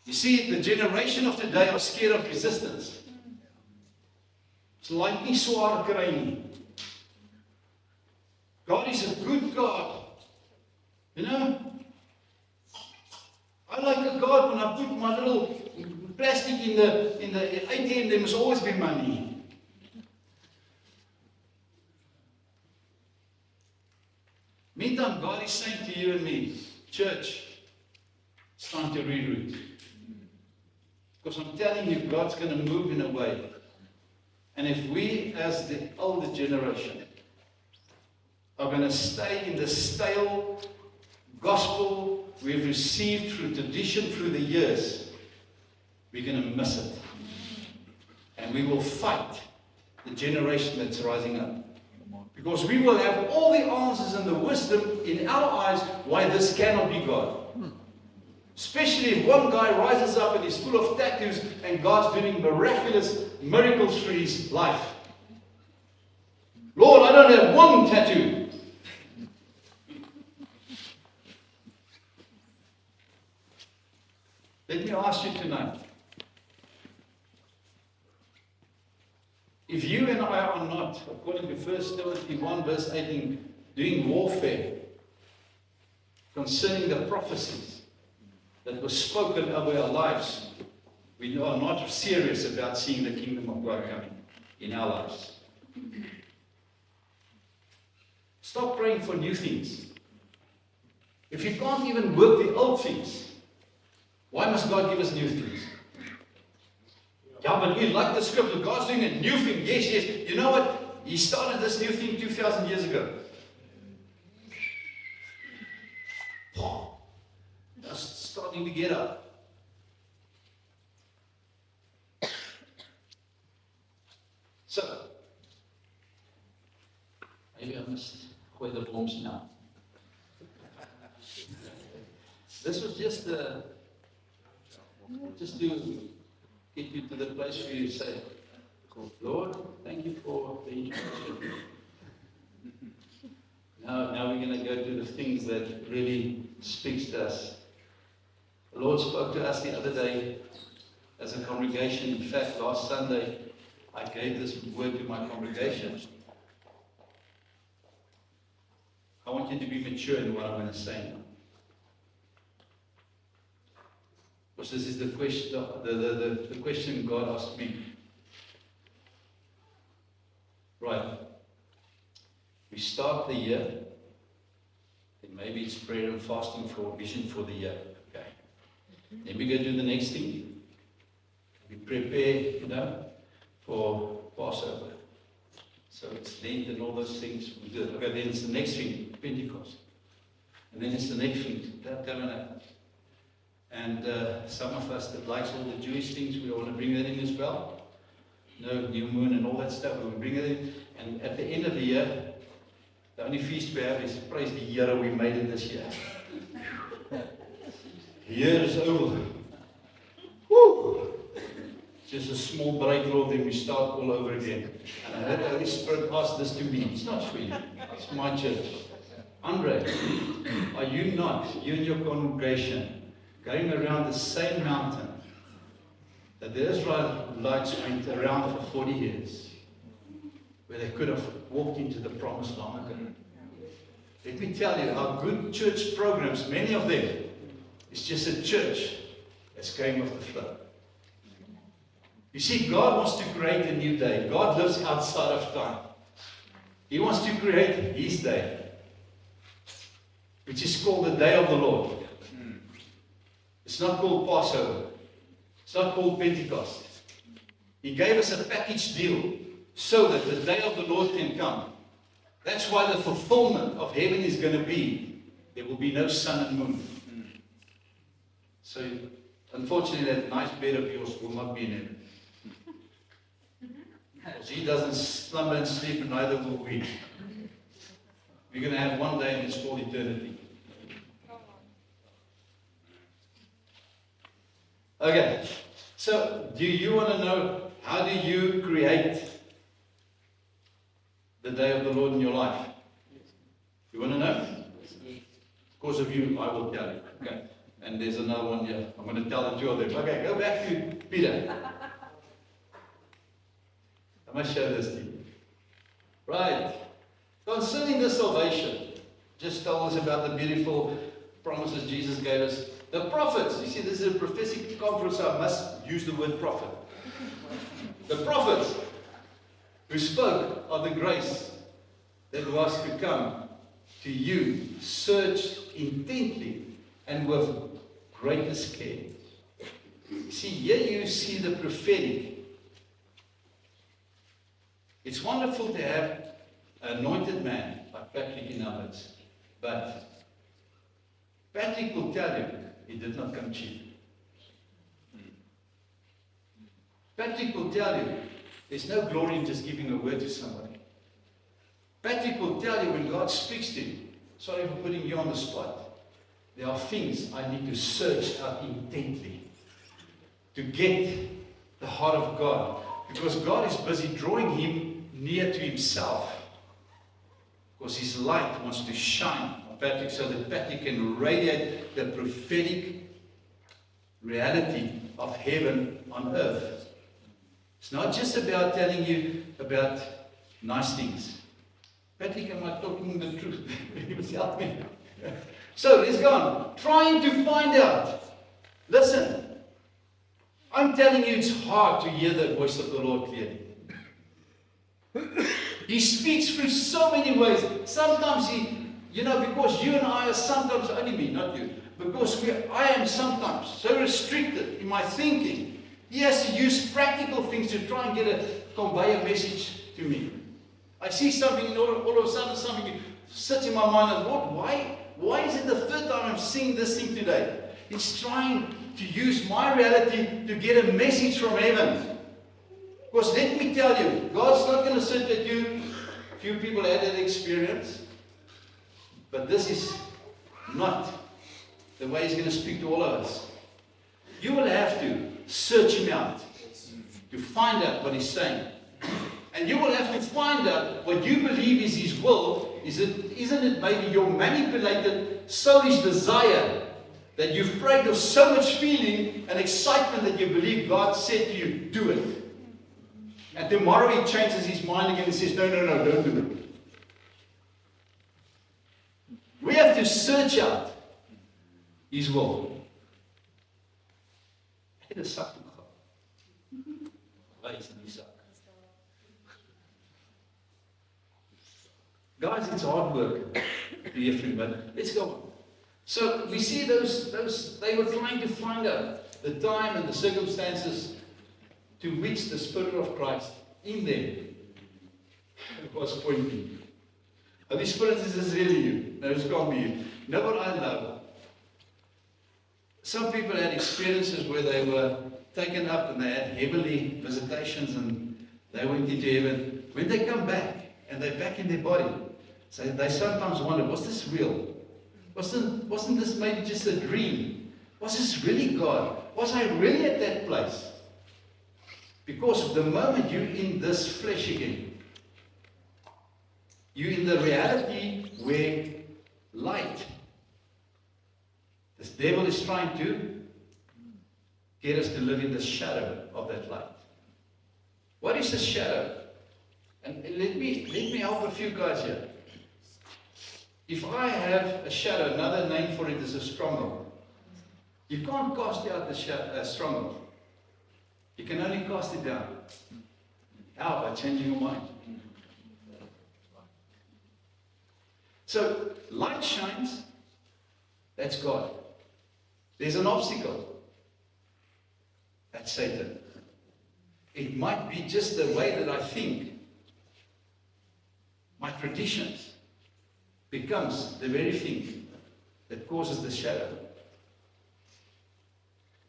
Speaker 1: You see, the generation of today are scared of resistance. It's like nie swaar kry nie. God is a good God. You know? I like a God when I put my little plastic in the ATM, there must always be money. Meantime, God is saying to you and me, church, it's time to reroute. Because I'm telling you, God's going to move in a way. And if we, as the older generation, are going to stay in the stale gospel we've received through tradition through the years, we're going to miss it. And we will fight the generation that's rising up. Because we will have all the answers and the wisdom in our eyes why this cannot be God. Especially if one guy rises up and is full of tattoos and God's doing miraculous miracles through his life. Lord, I don't have one tattoo. Let me ask you tonight. If you and I are not, according to 1 Timothy 1 verse 18, doing warfare concerning the prophecies that were spoken over our lives, we are not serious about seeing the kingdom of God coming in our lives. Stop praying for new things. If you can't even work the old things, why must God give us new things? Yeah, but we like the scripture. God's doing a new thing. Yes, yes. You know what? He started this new thing 2,000 years ago. That's starting to get up. So, maybe I must quit the bombs now. This was just to get you to the place where you say, Lord, thank you for the introduction. Now we're going to go to the things that really speaks to us. The Lord spoke to us the other day as a congregation. In fact, last Sunday, I gave this word to my congregation. I want you to be mature in what I'm going to say now. Because this is the question, the question God asked me. Right. We start the year. Then maybe it's prayer and fasting for vision for the year. Okay. Then we go to the next thing. We prepare, for Passover. So it's Lent and all those things. We do it. Okay, then it's the next thing, Pentecost. And then it's the next thing, Tabernacle. And some of us that likes all the Jewish things, we want to bring that in as well. New moon and all that stuff, we bring it in. And at the end of the year, the only feast we have is praise the Here we made it this year. The year is over. Woo! Just a small break, Lord, then we start all over again. And I heard the Holy Spirit ask this to me. It's not for you. It's my church. Andre, are you not, you and your congregation, going around the same mountain that the Israelites went around for 40 years, where they could have walked into the promised land ago? Let me tell you, our good church programs, many of them, is just a church that's going off the flow. You see, God wants to create a new day. God lives outside of time. He wants to create His day, which is called the day of the Lord. It's not called Passover. It's not called Pentecost. He gave us a package deal so that the day of the Lord can come. That's why the fulfillment of heaven is going to be, there will be no sun and moon. So, unfortunately, that nice bed of yours will not be in heaven. Because He doesn't slumber and sleep, and neither will we. We're going to have one day, and it's called eternity. Okay, so do you want to know, how do you create the day of the Lord in your life? You want to know? Because of you, I will tell you. Okay, and there's another one here. I'm going to tell the two of them. Okay, go back to Peter. I must show this to you. Right. Concerning the salvation, just told us about the beautiful promises Jesus gave us. The prophets, you see, this is a prophetic conference, so I must use the word prophet. The prophets who spoke of the grace that was to come to you, searched intently and with greatest care. See, here you see the prophetic. It's wonderful to have an anointed man like Patrick in our midst, but Patrick will tell you he did not come cheap. Patrick will tell you there's no glory in just giving a word to somebody. Patrick will tell you when God speaks to you, sorry for putting you on the spot, there are things I need to search out intently to get the heart of God, because God is busy drawing him near to Himself, because His light wants to shine on Patrick so that Patrick can radiate the prophetic reality of heaven on earth. It's not just about telling you about nice things. Patrick, am I talking the truth? He must help me. So let's go on. Trying to find out. Listen, I'm telling you, it's hard to hear the voice of the Lord clearly. He speaks through so many ways. Sometimes because you and I are sometimes, only me, not you, because I am sometimes so restricted in my thinking. He has to use practical things to try and convey a message to me. I see something and all of a sudden something sits in my mind and Lord, why is it the third time I'm seeing this thing today? He's trying to use my reality to get a message from heaven. Because let me tell you, God's not going to sit at you. Few people had that experience. But this is not the way He's going to speak to all of us. You will have to search Him out to find out what He's saying. And you will have to find out what you believe is His will. Isn't it maybe your manipulated, soulish desire that you've prayed with so much feeling and excitement that you believe God said to you, do it. And tomorrow He changes His mind again and says, no, don't do it. We have to search out His will. het 'n sak toe gehad. Wys in die sak. Guys, it's hard work. Dear friend, but let's go on. So we see those they were trying to find out the time and the circumstances to which the Spirit of Christ in them was pointing. Holy Spirit is really you. No, it's can't be you. Know what I know? Some people had experiences where they were taken up and they had heavenly visitations and they went into heaven. When they come back and they're back in their body, so they sometimes wonder, was this real? Wasn't this maybe just a dream? Was this really God? Was I really at that place? Because the moment you're in this flesh again, you're in the reality where light, this devil is trying to get us to live in the shadow of that light. What is the shadow? And let me help a few guys here. If I have a shadow, another name for it is a stronghold. You can't cast out the stronghold. You can only cast it down. How? By changing your mind. So, light shines, that's God. There's an obstacle, that's Satan. It might be just the way that I think, my traditions, becomes the very thing that causes the shadow.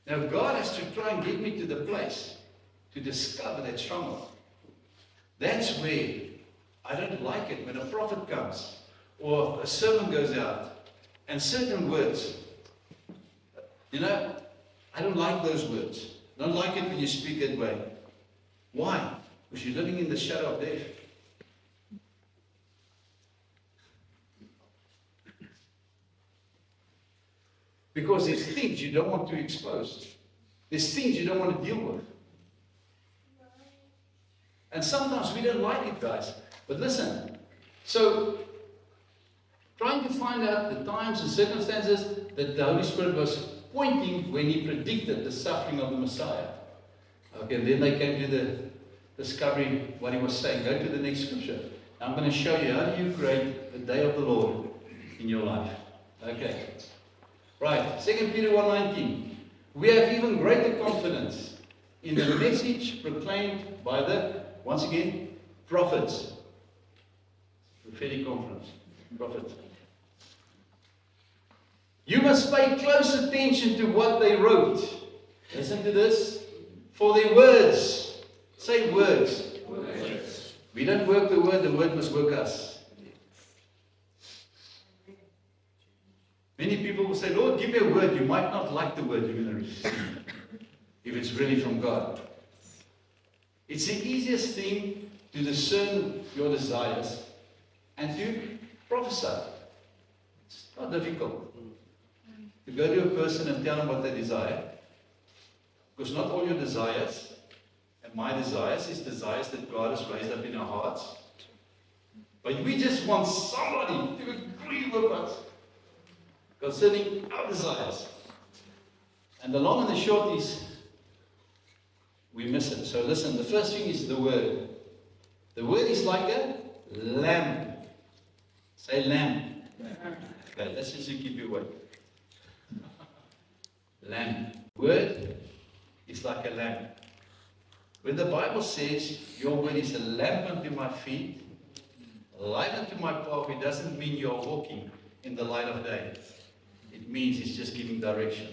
Speaker 1: Now God has to try and get me to the place to discover that stronghold. That's where I don't like it when a prophet comes or a sermon goes out and certain words, I don't like those words. I don't like it when you speak that way. Why? Because you're living in the shadow of death. Because there's things you don't want to expose. There's things you don't want to deal with. And sometimes we don't like it, guys. But listen, so trying to find out the times and circumstances that the Holy Spirit was pointing when He predicted the suffering of the Messiah. Okay, and then they came to the discovering what He was saying. Go to the next scripture. Now I'm going to show you how do you create the day of the Lord in your life. Okay. Right, 2 Peter 1:19. We have even greater confidence in the message proclaimed by the, once again, prophets. Prophetic conference. Prophets. You must pay close attention to what they wrote. Listen to this. For their words. Say words. Words. We don't work the word must work us. Many people will say, Lord, give me a word. You might not like the word you're going to receive if it's really from God. It's the easiest thing to discern your desires and to prophesy. It's not difficult to go to a person and tell them what they desire. Because not all your desires and my desires is desires that God has raised up in our hearts. But we just want somebody to agree with us concerning our desires. And the long and the short is, we miss it. So listen, the first thing is the word. The word is like a lamp. Say lamp. Okay, let's just keep you awake. Lamp. Word is like a lamp. When the Bible says, your word is a lamp unto my feet, a light unto my path, it doesn't mean you're walking in the light of day. It means it's just giving direction.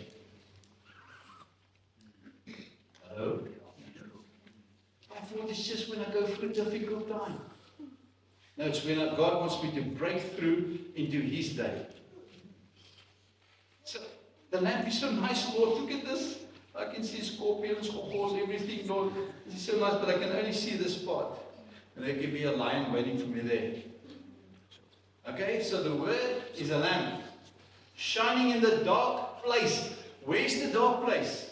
Speaker 1: Hello? I thought it's just when I go through a difficult time. No, it's when God wants me to break through into His day. So, the lamp is so nice, Lord. Look at this. I can see scorpions, scorpions, everything, Lord. It's so nice, but I can only see this part. And they give me a lion waiting for me there. Okay, so the word is a lamp. Shining in the dark place. Where's the dark place?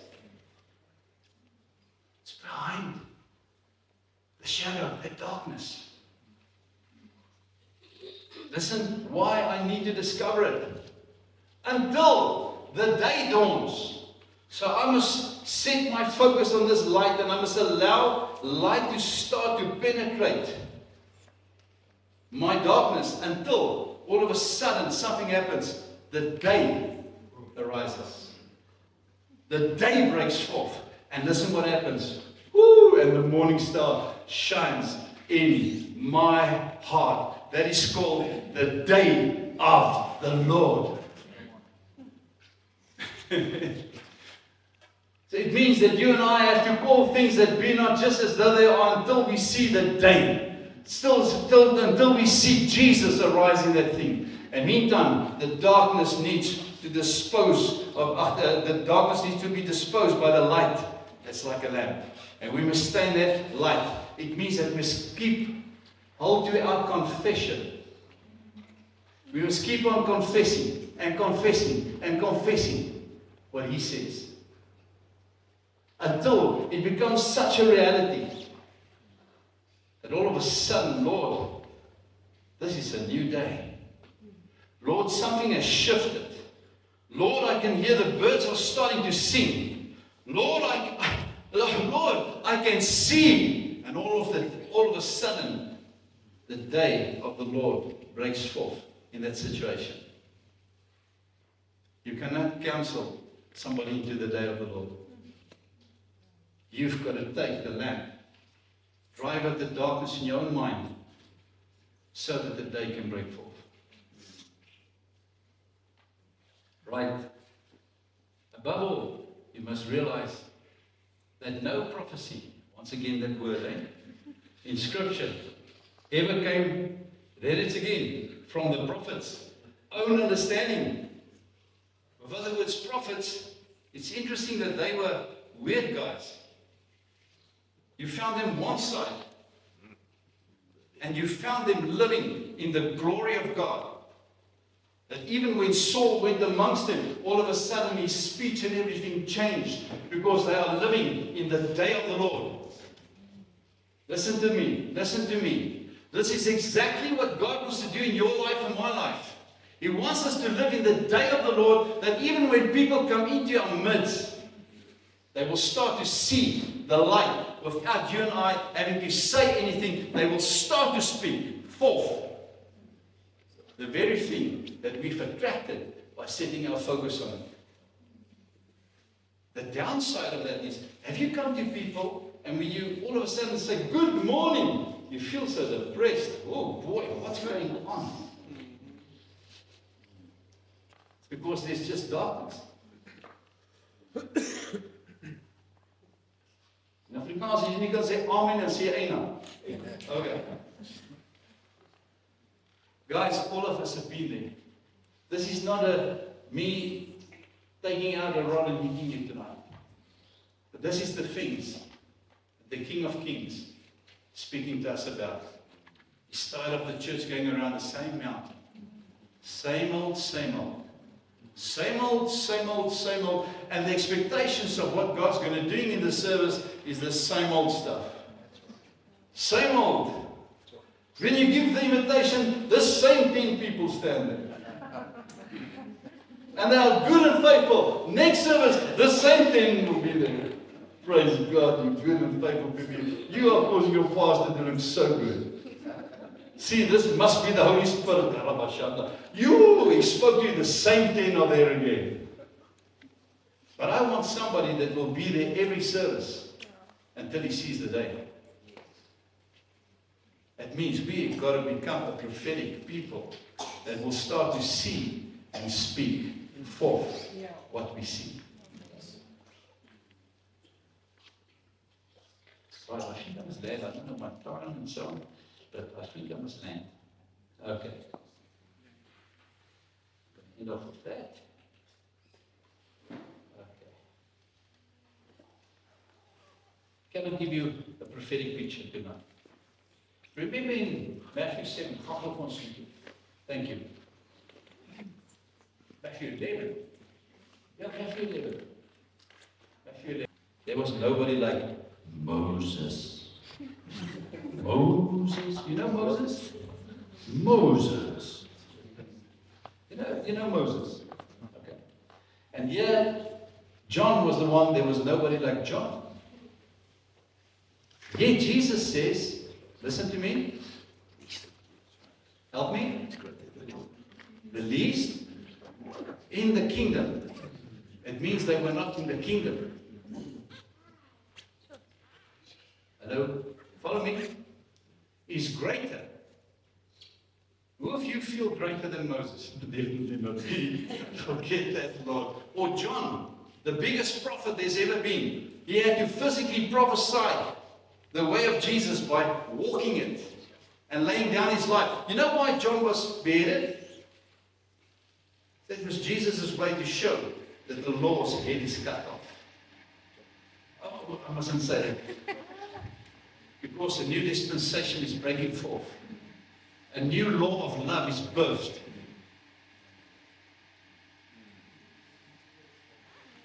Speaker 1: It's behind the shadow, the darkness. Listen, why I need to discover it. Until the day dawns. So I must set my focus on this light, and I must allow light to start to penetrate my darkness until all of a sudden something happens. The day arises. The day breaks forth. And listen what happens. Woo! And the morning star shines in my heart. That is called the day of the Lord. So it means that you and I have to call things that be not just as though they are until we see the day. Until we see Jesus arise in that thing. And meantime, the darkness needs to the darkness needs to be disposed by the light that's like a lamp. And we must stay in that light. It means that we must hold to our confession. We must keep on confessing and confessing and confessing what He says. Until it becomes such a reality that all of a sudden, Lord, this is a new day. Lord, something has shifted. Lord, I can hear the birds are starting to sing. Lord, I can see. And all of a sudden, the day of the Lord breaks forth in that situation. You cannot counsel somebody into the day of the Lord. You've got to take the lamp, drive out the darkness in your own mind, so that the day can break forth. Right? Above all, you must realize that no prophecy, once again that word, in Scripture, ever came, read it again, from the prophets' own understanding. In other words, prophets, it's interesting that they were weird guys. You found them one side, and you found them living in the glory of God. That even when Saul went amongst them, all of a sudden his speech and everything changed, because they are living in the day of the Lord. Listen to me, listen to me. This is exactly what God wants to do in your life and my life. He wants us to live in the day of the Lord, that even when people come into our midst, they will start to see the light without you and I having to say anything. They will start to speak forth the very thing that we've attracted by setting our focus on it. The downside of that is, have you come to people and when you all of a sudden say, good morning, you feel so depressed. Oh boy, what's going on? It's because there's just darkness. In Afrikaans, as jy nie kan sê amen en sê eina. Okay. Guys, all of us have been there. This is not me taking out a rod and hitting you tonight. But this is the things the King of Kings speaking to us about. He's tired of the church going around the same mountain. Same old, same old. Same old, same old, same old. And the expectations of what God's going to do in the service is the same old stuff. Same old. When you give the invitation, the same 10 people stand there. And they are good and faithful. Next service, the same 10 will be there. Praise God, you good and faithful people. You are causing your pastor doing so good. See, this must be the Holy Spirit. He spoke to you, the same 10 are there again. But I want somebody that will be there every service until he sees the day. That means we've got to become a prophetic people that will start to see and speak forth what we see. Right, I think I must land. I don't know my time and so on, but I think I must land. Okay. Enough of that. Okay. Can I give you a prophetic picture tonight? Remember in Matthew 7, thank you. Matthew 11. Yeah, Matthew 11. Matthew 11. There was nobody like Moses. Moses. You know Moses? Moses. You know Moses. Okay. And here, John was the one, there was nobody like John. Yet Jesus says, listen to me, help me, the least in the kingdom. It means they were not in the kingdom. Hello? Follow me? Is greater. Who of you feel greater than Moses? Definitely not me. Forget that, Lord. Or John, the biggest prophet there's ever been. He had to physically prophesy the way of Jesus by walking it and laying down his life. You know why John was beheaded? That was Jesus' way to show that the law's head is cut off. Oh, I mustn't say that. Because a new dispensation is breaking forth. A new law of love is birthed.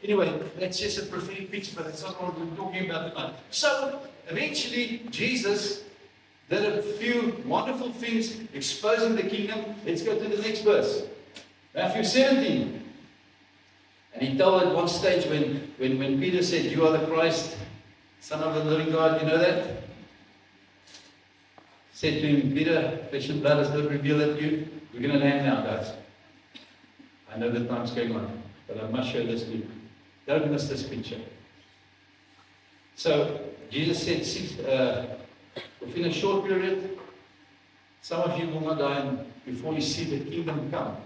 Speaker 1: Anyway, that's just a prophetic picture, but that's not what we're talking about tonight. So, eventually, Jesus did a few wonderful things exposing the kingdom. Let's go to the next verse. Matthew 17. And he told at one stage when Peter said, "You are the Christ, Son of the living God," you know that? Said to him, "Peter, flesh and blood has not revealed that to you. We're going to land now, guys. I know the time's going on, but I must show this to you. Don't miss this picture." So, Jesus said, within a short period, some of you will not die before you see the kingdom come.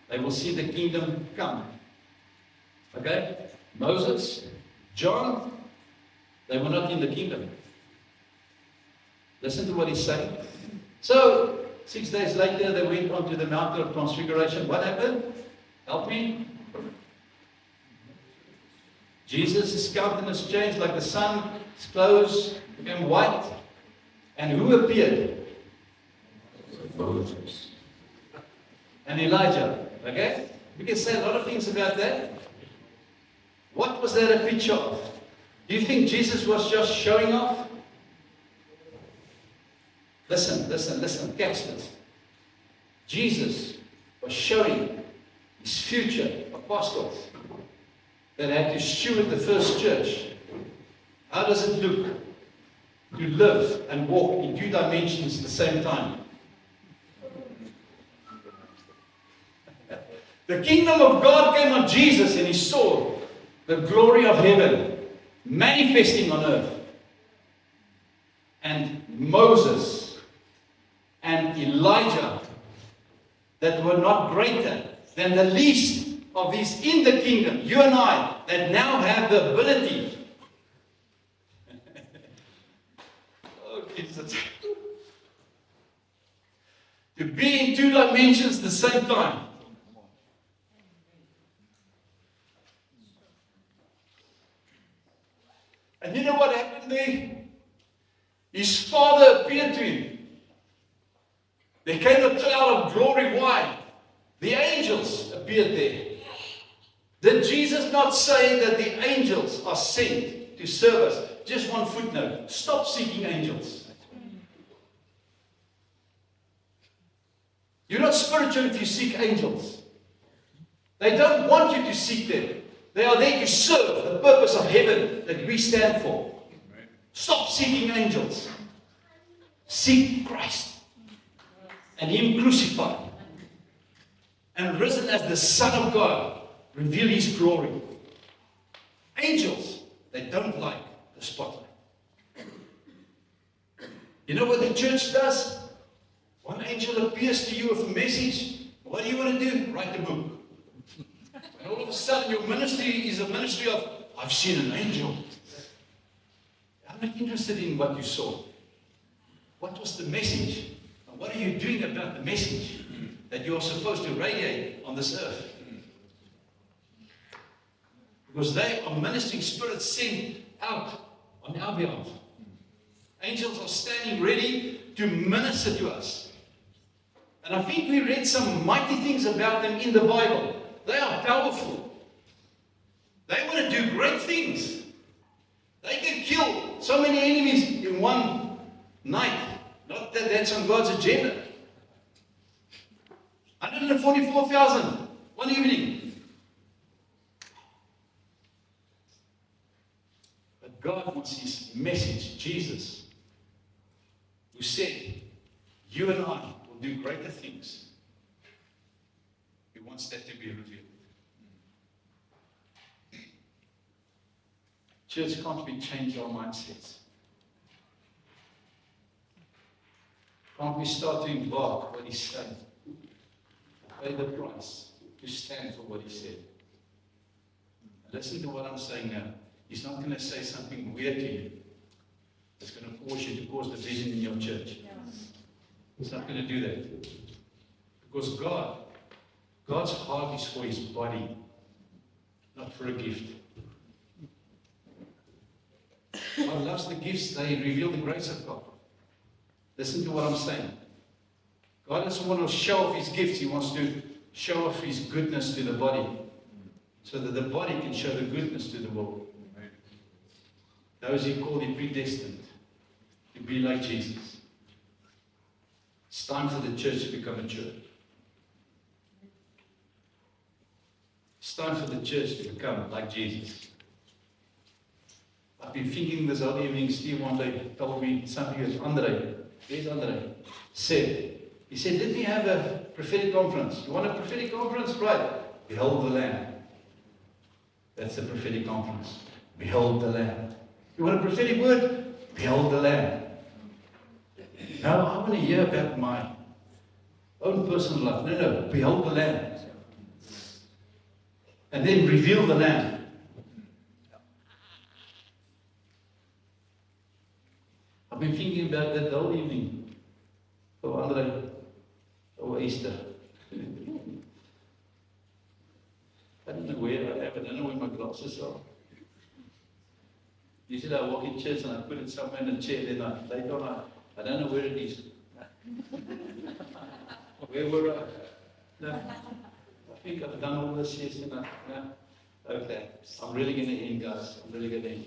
Speaker 1: They will see the kingdom come. Okay? Moses, John, they were not in the kingdom. Listen to what he's saying. So, 6 days later, they went onto the mountain of transfiguration. What happened? Help me. Jesus' countenance changed like the sun. His clothes became white. And who appeared? Moses. And Elijah. Okay? We can say a lot of things about that. What was that a picture of? Do you think Jesus was just showing off? Listen, catch this. Jesus was showing his future apostles that had to steward the first church. How does it look to live and walk in two dimensions at the same time? The kingdom of God came on Jesus and he saw the glory of heaven manifesting on earth. And Moses and Elijah that were not greater than the least of these in the kingdom, you and I, that now have the ability. Oh, Jesus. To be in two dimensions at the same time. And you know what happened there? His father appeared to him. There came a cloud of glory. Why? The angels appeared there. Did Jesus not say that the angels are sent to serve us? Just one footnote. Stop seeking angels. You're not spiritual if you seek angels. They don't want you to seek them. They are there to serve the purpose of heaven that we stand for. Stop seeking angels. Seek Christ. And Him crucified. And risen as the Son of God. Reveal His glory. Angels, they don't like the spotlight. You know what the church does? One angel appears to you with a message. What do you want to do? Write a book. And all of a sudden your ministry is a ministry of, I've seen an angel. I'm not interested in what you saw. What was the message? And what are you doing about the message that you are supposed to radiate on this earth? Because they are ministering spirits sent out on our behalf. Angels are standing ready to minister to us. And I think we read some mighty things about them in the Bible. They are powerful. They want to do great things. They can kill so many enemies in one night. Not that that's on God's agenda. 144,000 one evening. God wants his message, Jesus, who said, you and I will do greater things. He wants that to be revealed. Church, can't we change our mindsets? Can't we start to embark what he's saying? Pay the price to stand for what he said. Listen to what I'm saying now. He's not going to say something weird to you. It's going to force you to cause division in your church. He's not going to do that. Because God's heart is for his body, not for a gift. God loves the gifts. They reveal the grace of God. Listen to what I'm saying. God doesn't want to show off his gifts. He wants to show off his goodness to the body, so that the body can show the goodness to the world. Those he called, he predestined to be like Jesus. It's time for the church to become a church. It's time for the church to become like Jesus. I've been thinking this whole evening. Steve one day told me something that Andre, where's Andre, said. He said, let me have a prophetic conference. You want a prophetic conference? Right. Behold the Lamb. That's the prophetic conference. Behold the Lamb. You want a prophetic word? Behold the Lamb. Now, I want to hear about my own personal life. No. Behold the Lamb. And then reveal the Lamb. I've been thinking about that the whole evening. Oh, Andre. Oh, Easter. I don't know where I have it. I don't know where my glasses are. Usually I walk in church and I put it somewhere in a chair, then I lay down. I don't know where it is. Where were I? No. I think I've done all this, yes, and no. Okay. I'm really going to end, guys. I'm really going to end.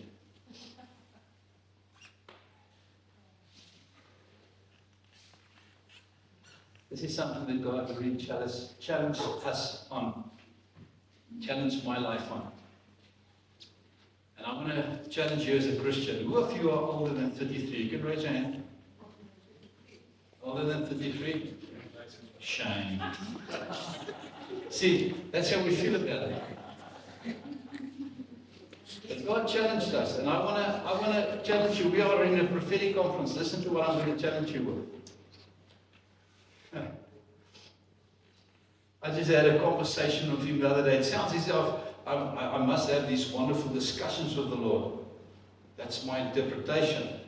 Speaker 1: This is something that God really challenged us on. Challenged my life on. And I want to challenge you as a Christian. Who of you are older than 33? You can raise your hand. Older than 33? Shame. See, that's how we feel about it. But God challenged us, and I want to challenge you. We are in a prophetic conference. Listen to what I'm going to challenge you with. I just had a conversation with him the other day. It sounds as if I must have these wonderful discussions with the Lord. That's my interpretation. It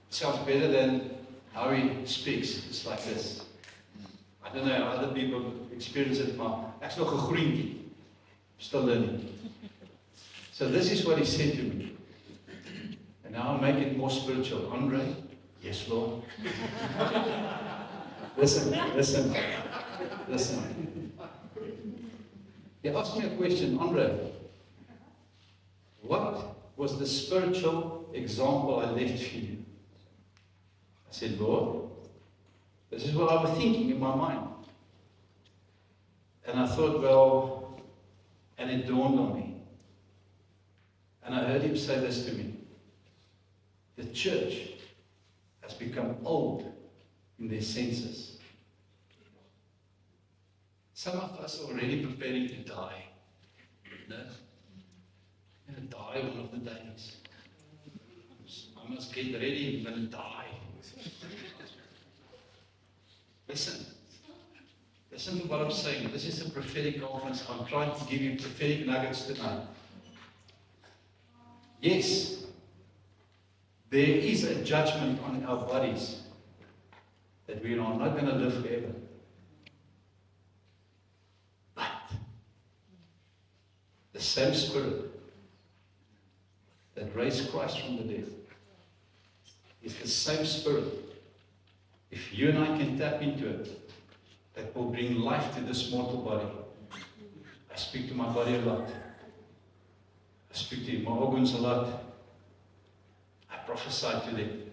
Speaker 1: sounds better than how he speaks. It's like this. I don't know how other people experience it, maar ek's nog 'n groentjie. Still learning. So this is what he said to me. And now I'll make it more spiritual. Andre? Yes, Lord. Listen. He asked me a question, Andre. What was the spiritual example I left for you? I said, Lord, this is what I was thinking in my mind. And I thought, well, and it dawned on me. And I heard him say this to me. The church has become old in their senses. Some of us are already preparing to die. No? I'm going to die one of the days. I must get ready, I'm going to die. Listen to what I'm saying. This is a prophetic conference. I'm trying to give you prophetic nuggets tonight. Yes, there is a judgment on our bodies that we are not going to live forever. But the same Spirit that raised Christ from the dead is the same Spirit. If you and I can tap into it, that will bring life to this mortal body. I speak to my body a lot. I speak to my organs a lot. I prophesy to them.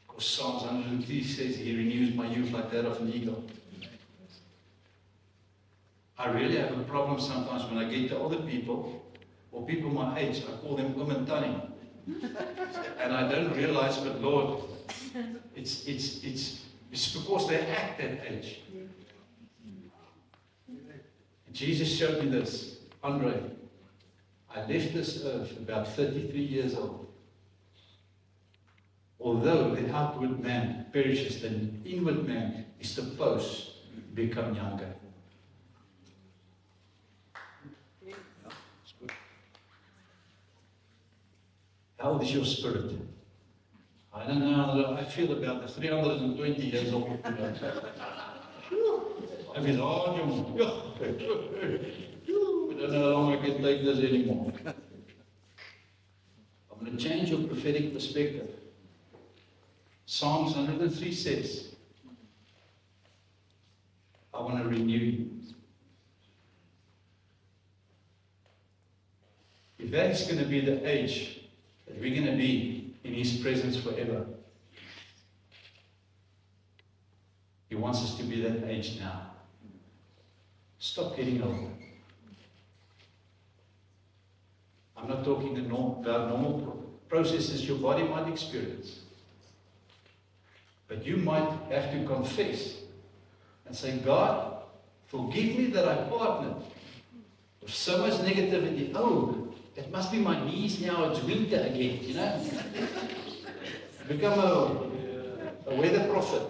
Speaker 1: Because Psalms 103 says He renews my youth like that of an eagle. I really have a problem sometimes when I get to older people, or people my age, I call them Umatani. And I don't realize, but Lord, it's because they act that age. And Jesus showed me this. Andre, I left this earth about 33 years old. Although the outward man perishes, the inward man is supposed to become younger. How old is your spirit? I don't know. I feel about the 320 years old. I feel hard, young. I don't know how long I can take this anymore. I'm going to change your prophetic perspective. Psalms 103 says, I want to renew you. If that's going to be the age that we're going to be in His presence forever, He wants us to be that age now. Stop getting older. I'm not talking about normal processes your body might experience. But you might have to confess and say, God, forgive me that I partnered with so much negativity. Oh, it must be my knees now, it's winter again, you know. Become a weather prophet.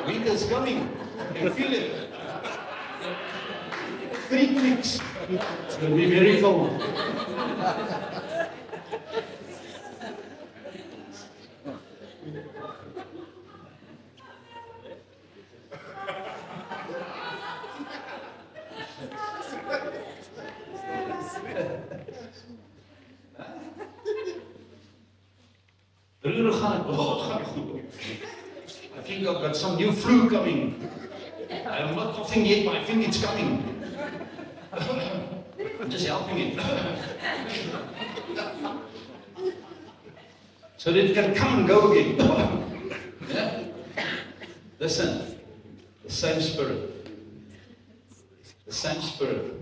Speaker 1: Winter's coming. You feel it. 3 weeks. It's going to be very cold. I think I've got some new flu coming. I'm not coughing yet, but I think it's coming. I'm just helping it. So that it can come and go again. Yeah? Listen, the same Spirit. The same Spirit.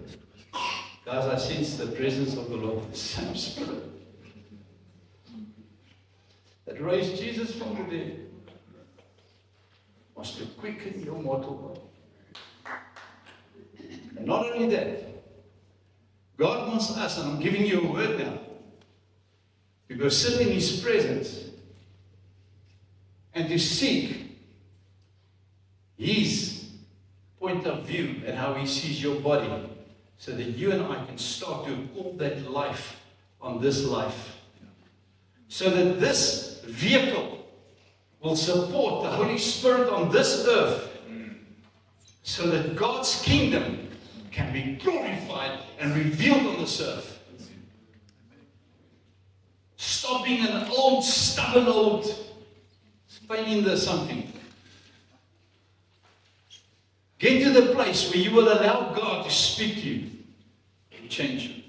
Speaker 1: Guys, I sense the presence of the Lord. The same Spirit that raised Jesus from the dead wants to quicken your mortal body. And not only that, God wants us, and I'm giving you a word now, to go sit in His presence and to seek His point of view and how He sees your body, so that you and I can start to hold that life on this life. So that this vehicle will support the Holy Spirit on this earth, so that God's kingdom can be glorified and revealed on this earth. Stop being an old, stubborn old pain in the something. Get to the place where you will allow God to speak to you and change you.